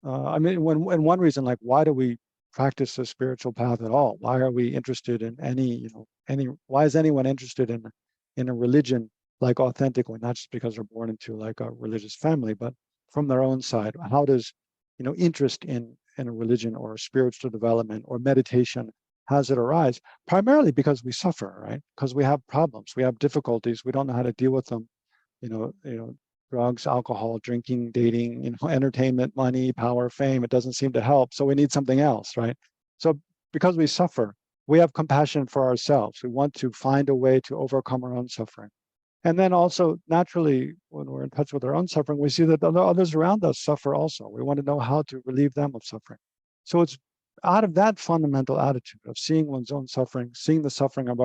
and one reason, like, why do we practice the spiritual path at all? Why are we interested in why is anyone interested in a religion like authentically, not just because they're born into like a religious family, but from their own side. How does, interest in a religion or spiritual development or meditation, how does it arise? Primarily because we suffer, right? Because we have problems, we have difficulties, we don't know how to deal with them. Drugs, alcohol, drinking, dating, entertainment, money, power, fame, it doesn't seem to help. So we need something else, right? So because we suffer, we have compassion for ourselves. We want to find a way to overcome our own suffering. And then also, naturally, when we're in touch with our own suffering, we see that others around us suffer also. We want to know how to relieve them of suffering. So it's out of that fundamental attitude of seeing one's own suffering, seeing the suffering of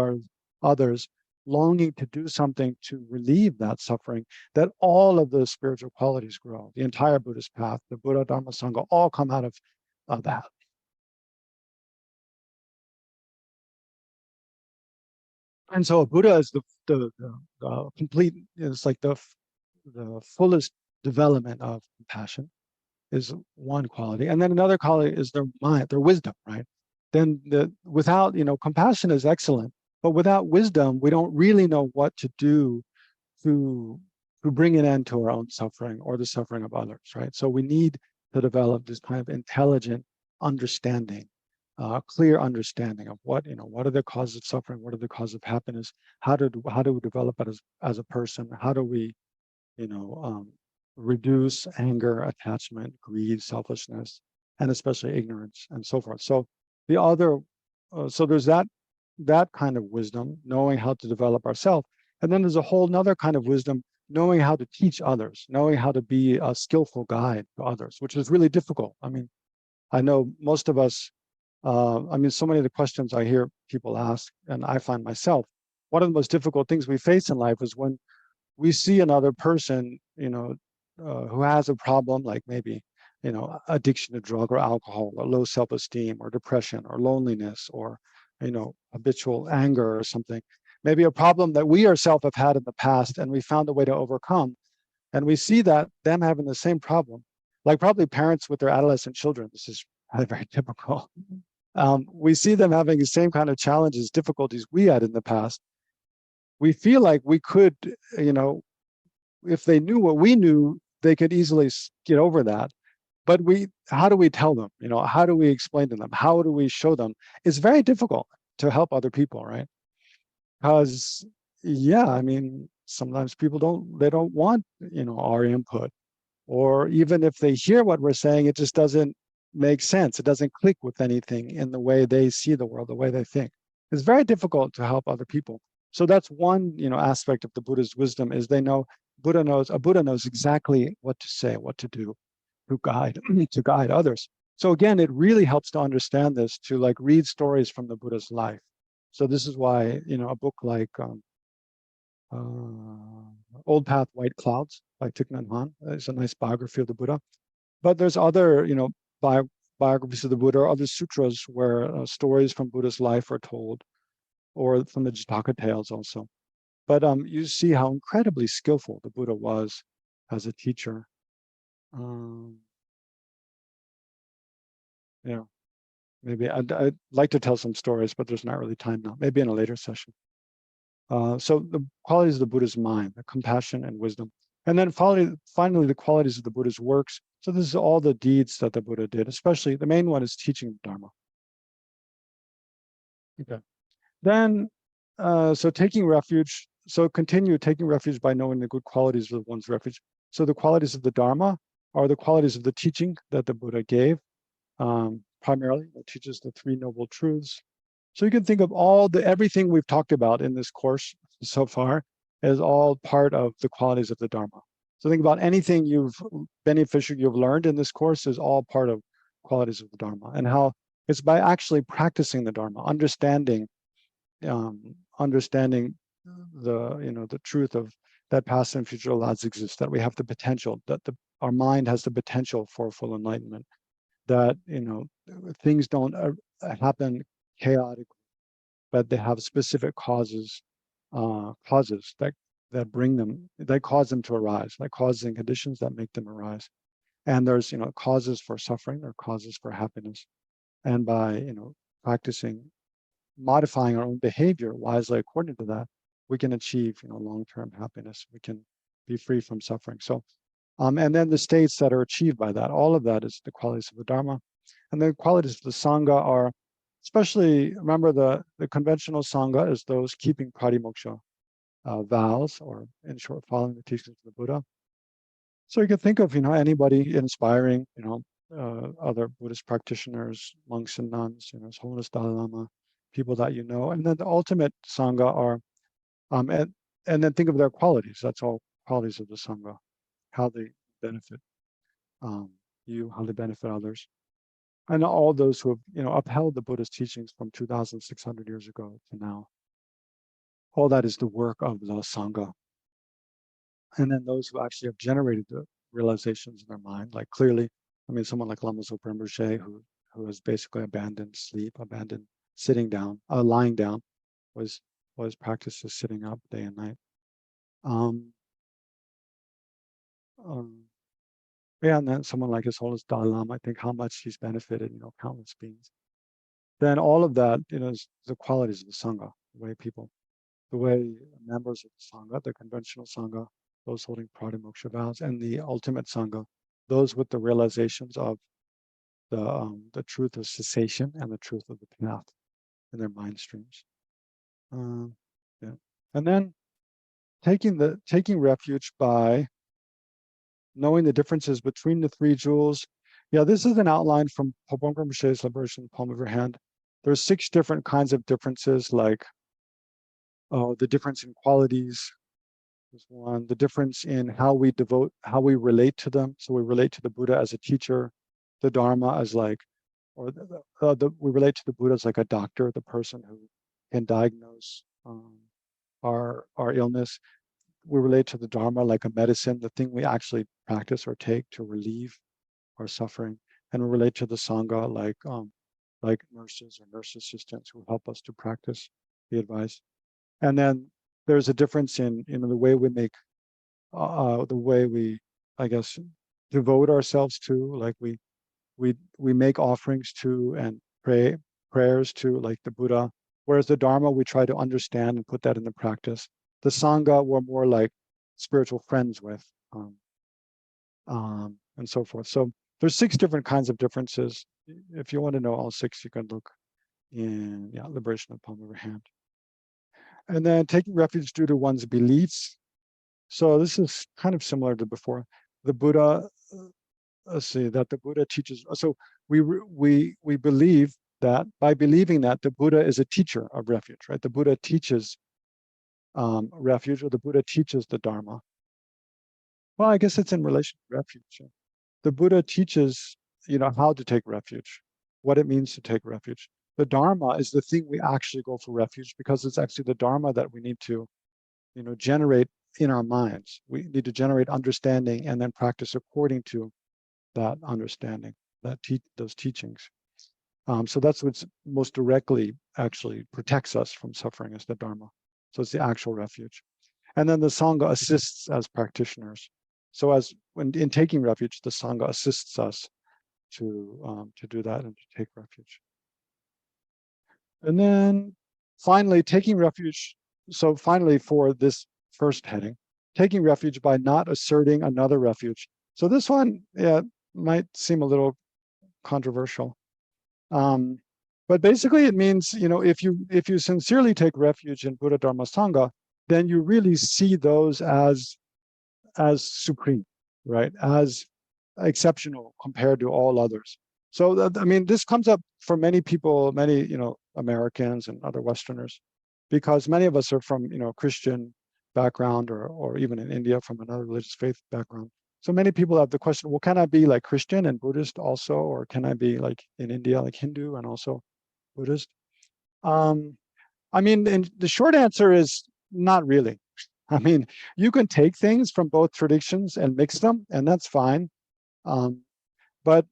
others, longing to do something to relieve that suffering, that all of the spiritual qualities grow. The entire Buddhist path, the Buddha, Dharma, Sangha, all come out of that. And so a Buddha is the complete, it's like the fullest development of compassion is one quality. And then another quality is their mind, their wisdom, right? Then without, compassion is excellent, but without wisdom, we don't really know what to do to bring an end to our own suffering or the suffering of others, right? So we need to develop this kind of intelligent understanding, clear understanding of what are the causes of suffering, what are the causes of happiness, how do we develop it as a person, how do we, reduce anger, attachment, greed, selfishness, and especially ignorance, and so forth. So the other, so there's that kind of wisdom, knowing how to develop ourselves. And then there's a whole nother kind of wisdom, knowing how to teach others, knowing how to be a skillful guide to others, which is really difficult. I mean, I know most of us, so many of the questions I hear people ask, and I find myself, one of the most difficult things we face in life is when we see another person, who has a problem, like maybe, addiction to drug or alcohol, or low self-esteem, or depression, or loneliness, or, habitual anger or something. Maybe a problem that we ourselves have had in the past and we found a way to overcome. And we see that them having the same problem, like probably parents with their adolescent children. This is probably very typical. We see them having the same kind of challenges, difficulties we had in the past. We feel like we could, if they knew what we knew, they could easily get over that. But how do we tell them? How do we explain to them? How do we show them? It's very difficult to help other people, right? Because, yeah, sometimes people don't want, our input. Or even if they hear what we're saying, it just doesn't make sense. It doesn't click with anything in the way they see the world, the way they think. It's very difficult to help other people. So that's one, aspect of the Buddha's wisdom is a Buddha knows exactly what to say, what to do, to guide to guide others. So again, it really helps to understand this, to like read stories from the Buddha's life. So this is why, a book like Old Path, White Clouds by Thich Nhat Hanh is a nice biography of the Buddha. But there's other, biographies of the Buddha, or other sutras where stories from Buddha's life are told, or from the Jataka tales also. But you see how incredibly skillful the Buddha was as a teacher. Yeah, maybe I'd like to tell some stories, but there's not really time now. Maybe in a later session. So the qualities of the Buddha's mind, the compassion and wisdom. And then finally, the qualities of the Buddha's works. So this is all the deeds that the Buddha did, especially the main one is teaching Dharma. Okay. Then, so taking refuge, so continue taking refuge by knowing the good qualities of one's refuge. So the qualities of the Dharma are the qualities of the teaching that the Buddha gave. Primarily, it teaches the three noble truths. So you can think of everything we've talked about in this course so far as all part of the qualities of the Dharma. So think about anything beneficial you've learned in this course is all part of qualities of the Dharma, and how it's by actually practicing the Dharma, understanding the truth of that past and future lives exist, that we have the potential, that our mind has the potential for full enlightenment, that things don't happen chaotically, but they have specific causes that bring them, that cause them to arise, like causes and conditions that make them arise. And there's causes for suffering or causes for happiness. And by practicing, modifying our own behavior wisely according to that, we can achieve, long-term happiness. We can be free from suffering. So, and then the states that are achieved by that, all of that is the qualities of the Dharma. And the qualities of the Sangha are, especially, remember the conventional Sangha is those keeping pratimoksha vows, or in short, following the teachings of the Buddha. So you can think of, anybody inspiring, other Buddhist practitioners, monks and nuns, His Holiness Dalai Lama, people that you know. And then the ultimate Sangha are, and then think of their qualities. That's all qualities of the Sangha, how they benefit you, how they benefit others. And all those who have, upheld the Buddhist teachings from 2,600 years ago to now. All that is the work of the Sangha. And then those who actually have generated the realizations in their mind, like clearly, someone like Lama Zopa Rinpoche, who has basically abandoned sleep, abandoned sitting down, lying down, was practices sitting up day and night. Yeah, and then someone like His Holiness Dalai Lama, I think how much he's benefited, countless beings. Then all of that, is the qualities of the Sangha, the way members of the Sangha, the conventional Sangha, those holding pratimoksha vows, and the ultimate Sangha, those with the realizations of the truth of cessation and the truth of the path in their mind streams. Yeah. And then taking refuge by knowing the differences between the three jewels. Yeah, this is an outline from Pope Rinpoche's Liberation, palm of your hand. There's 6 different kinds of differences, like the difference in qualities is one, the difference in how we relate to them. So we relate to the Buddha as a teacher, the Dharma as we relate to the Buddha as like a doctor, the person who can diagnose our illness. We relate to the Dharma like a medicine, the thing we actually practice or take to relieve our suffering. And we relate to the Sangha like nurses or nurse assistants who help us to practice the advice. And then there's a difference in the way we make, the way we, I guess, devote ourselves to, like we make offerings to and pray prayers to, like the Buddha. Whereas the Dharma, we try to understand and put that into practice. The Sangha, we're more like spiritual friends with, and so forth. So there's 6 different kinds of differences. If you want to know all 6, you can look in Liberation of Palm of your hand. And then taking refuge due to one's beliefs. So this is kind of similar to before. The Buddha, let's see, that the Buddha teaches. So we believe that by believing that the Buddha is a teacher of refuge, right? The Buddha teaches refuge, or the Buddha teaches the Dharma. Well, I guess it's in relation to refuge. The Buddha teaches, how to take refuge, what it means to take refuge. The Dharma is the thing we actually go for refuge, because it's actually the Dharma that we need to, generate in our minds. We need to generate understanding and then practice according to that understanding, those teachings. So that's what's most directly actually protects us from suffering, is the Dharma. So it's the actual refuge. And then the Sangha assists as practitioners. So in taking refuge, the Sangha assists us to do that and to take refuge. And then finally, taking refuge. So finally, for this first heading, taking refuge by not asserting another refuge. So this one, might seem a little controversial. But basically it means, if you sincerely take refuge in Buddha, Dharma, Sangha, then you really see those as supreme, right? As exceptional compared to all others. So this comes up for many people, many, Americans and other Westerners, because many of us are from, Christian background, or even in India from another religious faith background. So many people have the question, well, can I be like Christian and Buddhist also, or can I be like in India, like Hindu and also Buddhist? And the short answer is not really. You can take things from both traditions and mix them, and that's fine. But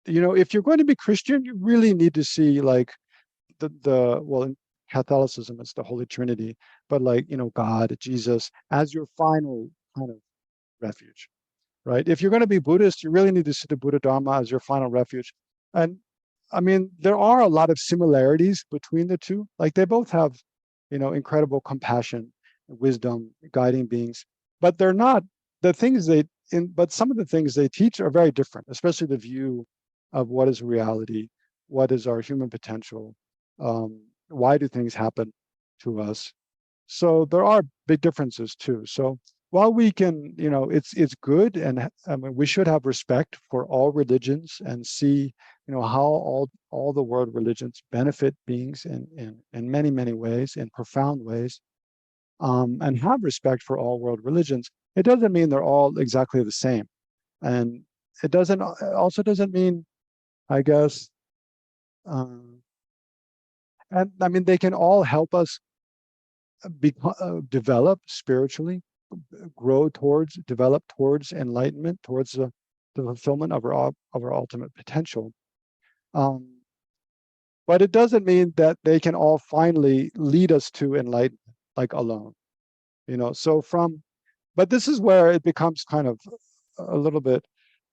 if you're going to be Christian, you really need to see like well, in Catholicism, it's the Holy Trinity, but like, God, Jesus as your final kind of refuge, right? If you're going to be Buddhist, you really need to see the Buddha Dharma as your final refuge. And there are a lot of similarities between the two. Like they both have incredible compassion, wisdom, guiding beings. But they're not the things but some of the things they teach are very different, especially the view of what is reality, what is our human potential, why do things happen to us. So there are big differences too. So while we can, it's good, and I mean, we should have respect for all religions and see, how all the world religions benefit beings in many, many ways, in profound ways, and have respect for all world religions. It doesn't mean they're all exactly the same, and it also doesn't mean, I guess, and I mean, they can all help us develop spiritually, develop towards enlightenment, towards the fulfillment of our ultimate potential. Um, but it doesn't mean that they can all finally lead us to enlightenment, like alone. So but this is where it becomes kind of a little bit,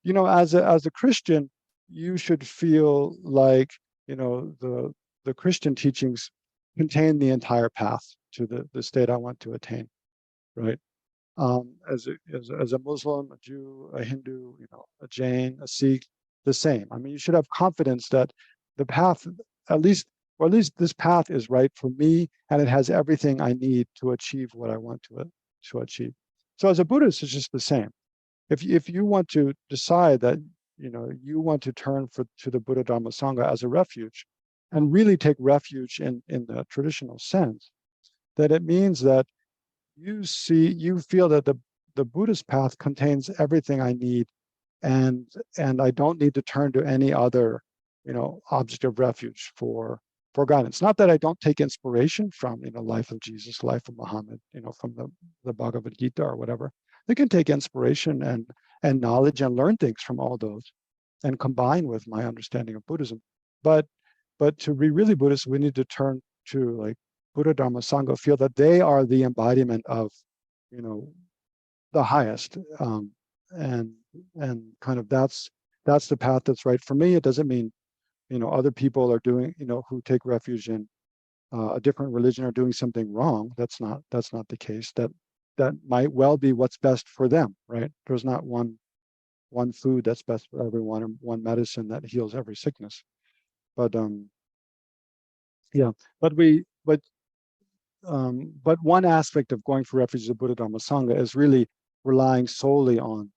as a Christian, you should feel like, the Christian teachings contain the entire path to the state I want to attain, right? As a Muslim, a Jew, a Hindu, a Jain, a Sikh, the same. I mean, you should have confidence that the path, at least, or at least this path is right for me, and it has everything I need to achieve what I want to achieve. So as a Buddhist, it's just the same. If you want to decide that you want to turn to the Buddha Dharma Sangha as a refuge, and really take refuge in the traditional sense, that it means that you feel that the Buddhist path contains everything I need, and I don't need to turn to any other object of refuge for guidance. Not that I don't take inspiration from life of Jesus, life of Muhammad, from the Bhagavad Gita or whatever. They can take inspiration and knowledge and learn things from all those, and combine with my understanding of Buddhism. But to be really Buddhist, we need to turn to like Buddha Dharma Sangha, feel that they are the embodiment of the highest, and kind of that's the path that's right for me. It doesn't mean other people are doing, who take refuge in a different religion are doing something wrong. That's not the case. That might well be what's best for them, right? There's not one food that's best for everyone, or one medicine that heals every sickness. But yeah, but one aspect of going for refuge of Buddha Dharma Sangha is really relying solely on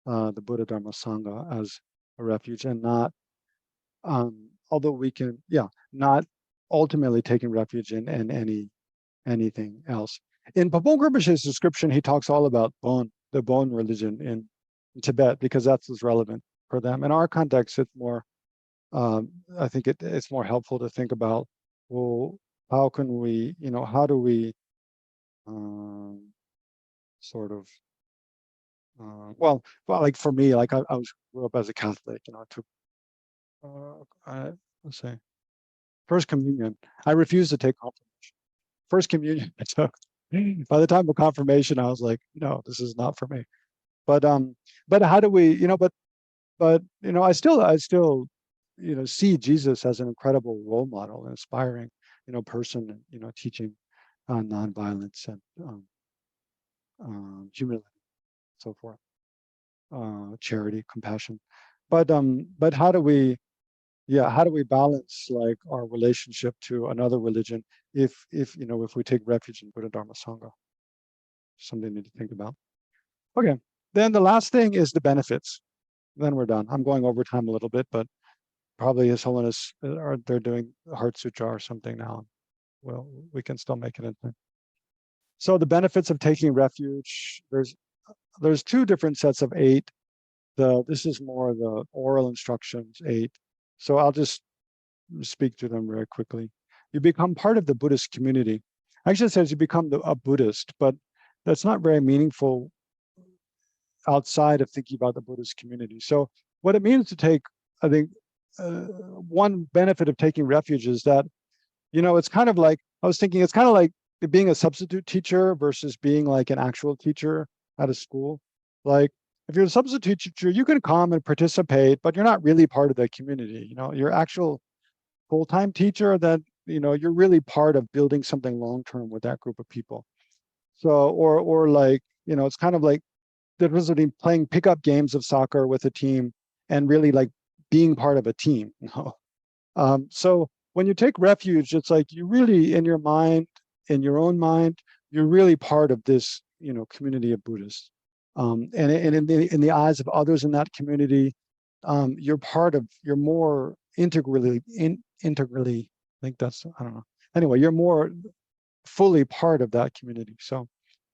the Buddha Dharma Sangha as a refuge, and not, although we can, not ultimately taking refuge in anything else. In Pabon Rinpoche's description, he talks all about the Bon religion in Tibet, because that's what's relevant for them. In our context, it's more, I think it's more helpful to think about, well, how can we, how do we sort of, well, like for me, like I grew up as a Catholic, I took, let's say, First Communion. I refused to take confirmation. First Communion, I took. By the time of confirmation, I was like, no, this is not for me. But how do we, I still, see Jesus as an incredible role model, an inspiring, person, teaching nonviolence and humility, so forth, charity, compassion. But how do we balance like our relationship to another religion if we take refuge in Buddha Dharma Sangha? Something to think about. Okay, then the last thing is the benefits. Then we're done. I'm going over time a little bit, but probably His Holiness, they're doing Heart Sutra or something now. Well, we can still make it in time. So the benefits of taking refuge, there's two different sets of 8. This is more the oral instructions, 8. So I'll just speak to them very quickly. You become part of the Buddhist community. Actually, it says you become a Buddhist, but that's not very meaningful outside of thinking about the Buddhist community. So what it means to take, I think, one benefit of taking refuge is that, it's kind of like, I was thinking, it's kind of like being a substitute teacher versus being like an actual teacher at a school. Like, if you're a substitute teacher, you can come and participate, but you're not really part of the community. Your actual full-time teacher, that you're really part of building something long-term with that group of people. So, or like, it's kind of like the difference between playing pickup games of soccer with a team and really like being part of a team. So when you take refuge, it's like you really, in your mind, in your own mind, you're really part of this, community of Buddhists. And in the eyes of others in that community, you're more integrally, I think that's, I don't know. Anyway, you're more fully part of that community. So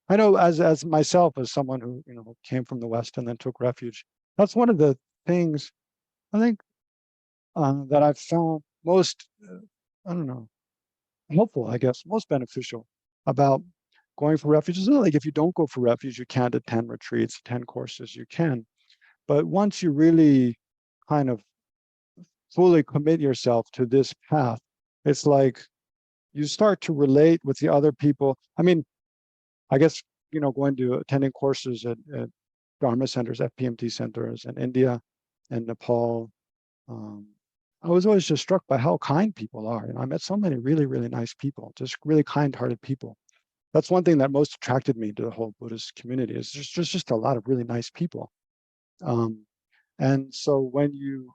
I know as myself, as someone who, came from the West and then took refuge, that's one of the things I think that I've found most, I don't know, helpful, I guess, most beneficial about going for refuge. It's not like if you don't go for refuge, you can't attend retreats, attend courses, you can. But once you really kind of fully commit yourself to this path, it's like you start to relate with the other people. I mean, I guess, going to attending courses at Dharma centers, FPMT centers in India and Nepal, I was always just struck by how kind people are. I met so many really, really nice people, just really kind-hearted people. That's one thing that most attracted me to the whole Buddhist community, is just a lot of really nice people. And so when you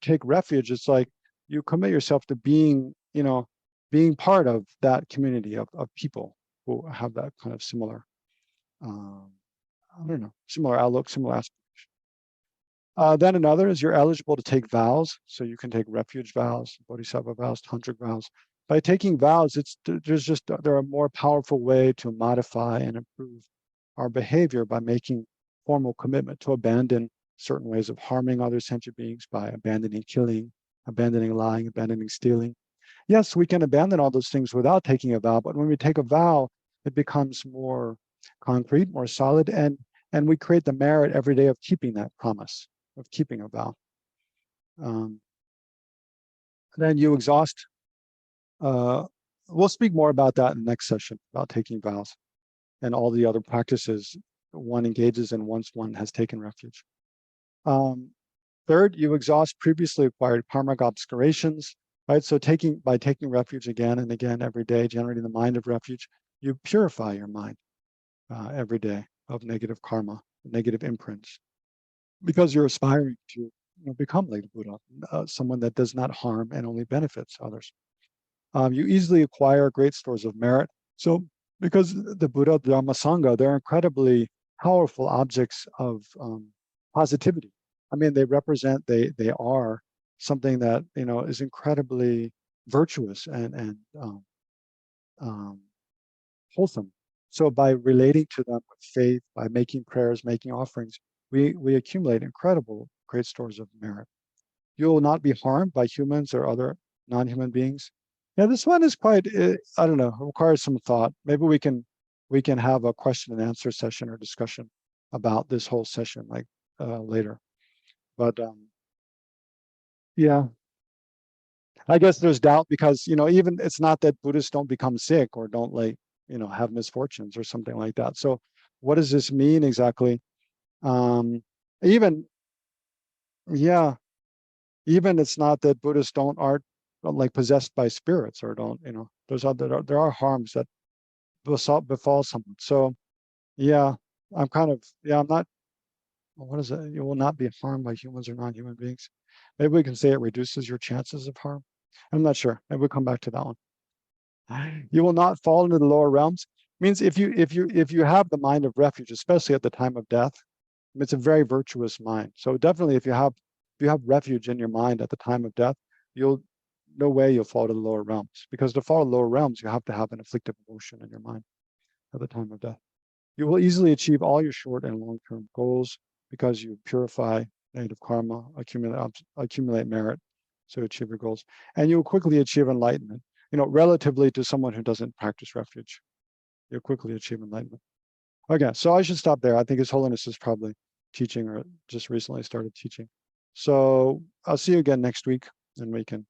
take refuge, it's like you commit yourself to being part of that community of people who have that kind of similar, I don't know, similar outlook, similar aspirations. Then another is you're eligible to take vows. So you can take refuge vows, bodhisattva vows, tantric vows. By taking vows, they're a more powerful way to modify and improve our behavior by making formal commitment to abandon certain ways of harming other sentient beings, by abandoning killing, abandoning lying, abandoning stealing. Yes, we can abandon all those things without taking a vow, but when we take a vow, it becomes more concrete, more solid, and we create the merit every day of keeping that promise, of keeping a vow. Then you exhaust. We'll speak more about that in the next session, about taking vows and all the other practices one engages in once one has taken refuge. Third, you exhaust previously acquired karmic obscurations, right? So by taking refuge again and again every day, generating the mind of refuge, you purify your mind every day of negative karma, negative imprints, because you're aspiring to become like the Buddha, someone that does not harm and only benefits others. You easily acquire great stores of merit. So because the Buddha, Dharma, Sangha, they're incredibly powerful objects of positivity. I mean, they are something that is incredibly virtuous and wholesome. So by relating to them with faith, by making prayers, making offerings, we accumulate incredible great stores of merit. You will not be harmed by humans or other non-human beings. Yeah, this one is quite, I don't know, requires some thought. Maybe we can have a question and answer session or discussion about this whole session like later. But yeah, I guess there's doubt because, even it's not that Buddhists don't become sick or don't have misfortunes or something like that. So what does this mean exactly? Even, yeah, even it's not that Buddhists aren't like possessed by spirits or don't, there are harms that befall someone. So yeah, I'm not, what is it? You will not be harmed by humans or non-human beings. Maybe we can say it reduces your chances of harm. I'm not sure. Maybe we'll come back to that one. You will not fall into the lower realms. Means if you have the mind of refuge, especially at the time of death, it's a very virtuous mind. So definitely if you have refuge in your mind at the time of death, no way you'll fall to the lower realms. Because to fall to the lower realms, you have to have an afflictive emotion in your mind at the time of death. You will easily achieve all your short and long-term goals because you purify negative karma, accumulate merit, so achieve your goals. And you will quickly achieve enlightenment. Relatively to someone who doesn't practice refuge, you'll quickly achieve enlightenment. Okay, so I should stop there. I think His Holiness is probably teaching or just recently started teaching. So I'll see you again next week and we can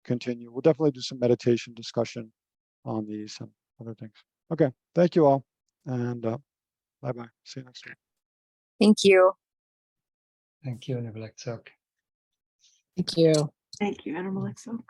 continue. We'll definitely do some meditation discussion on these and other things. Okay, thank you all. And bye-bye. See you next week. Thank you. Thank you, Venerable Exarch. Thank you. Thank you, Venerable Exarch.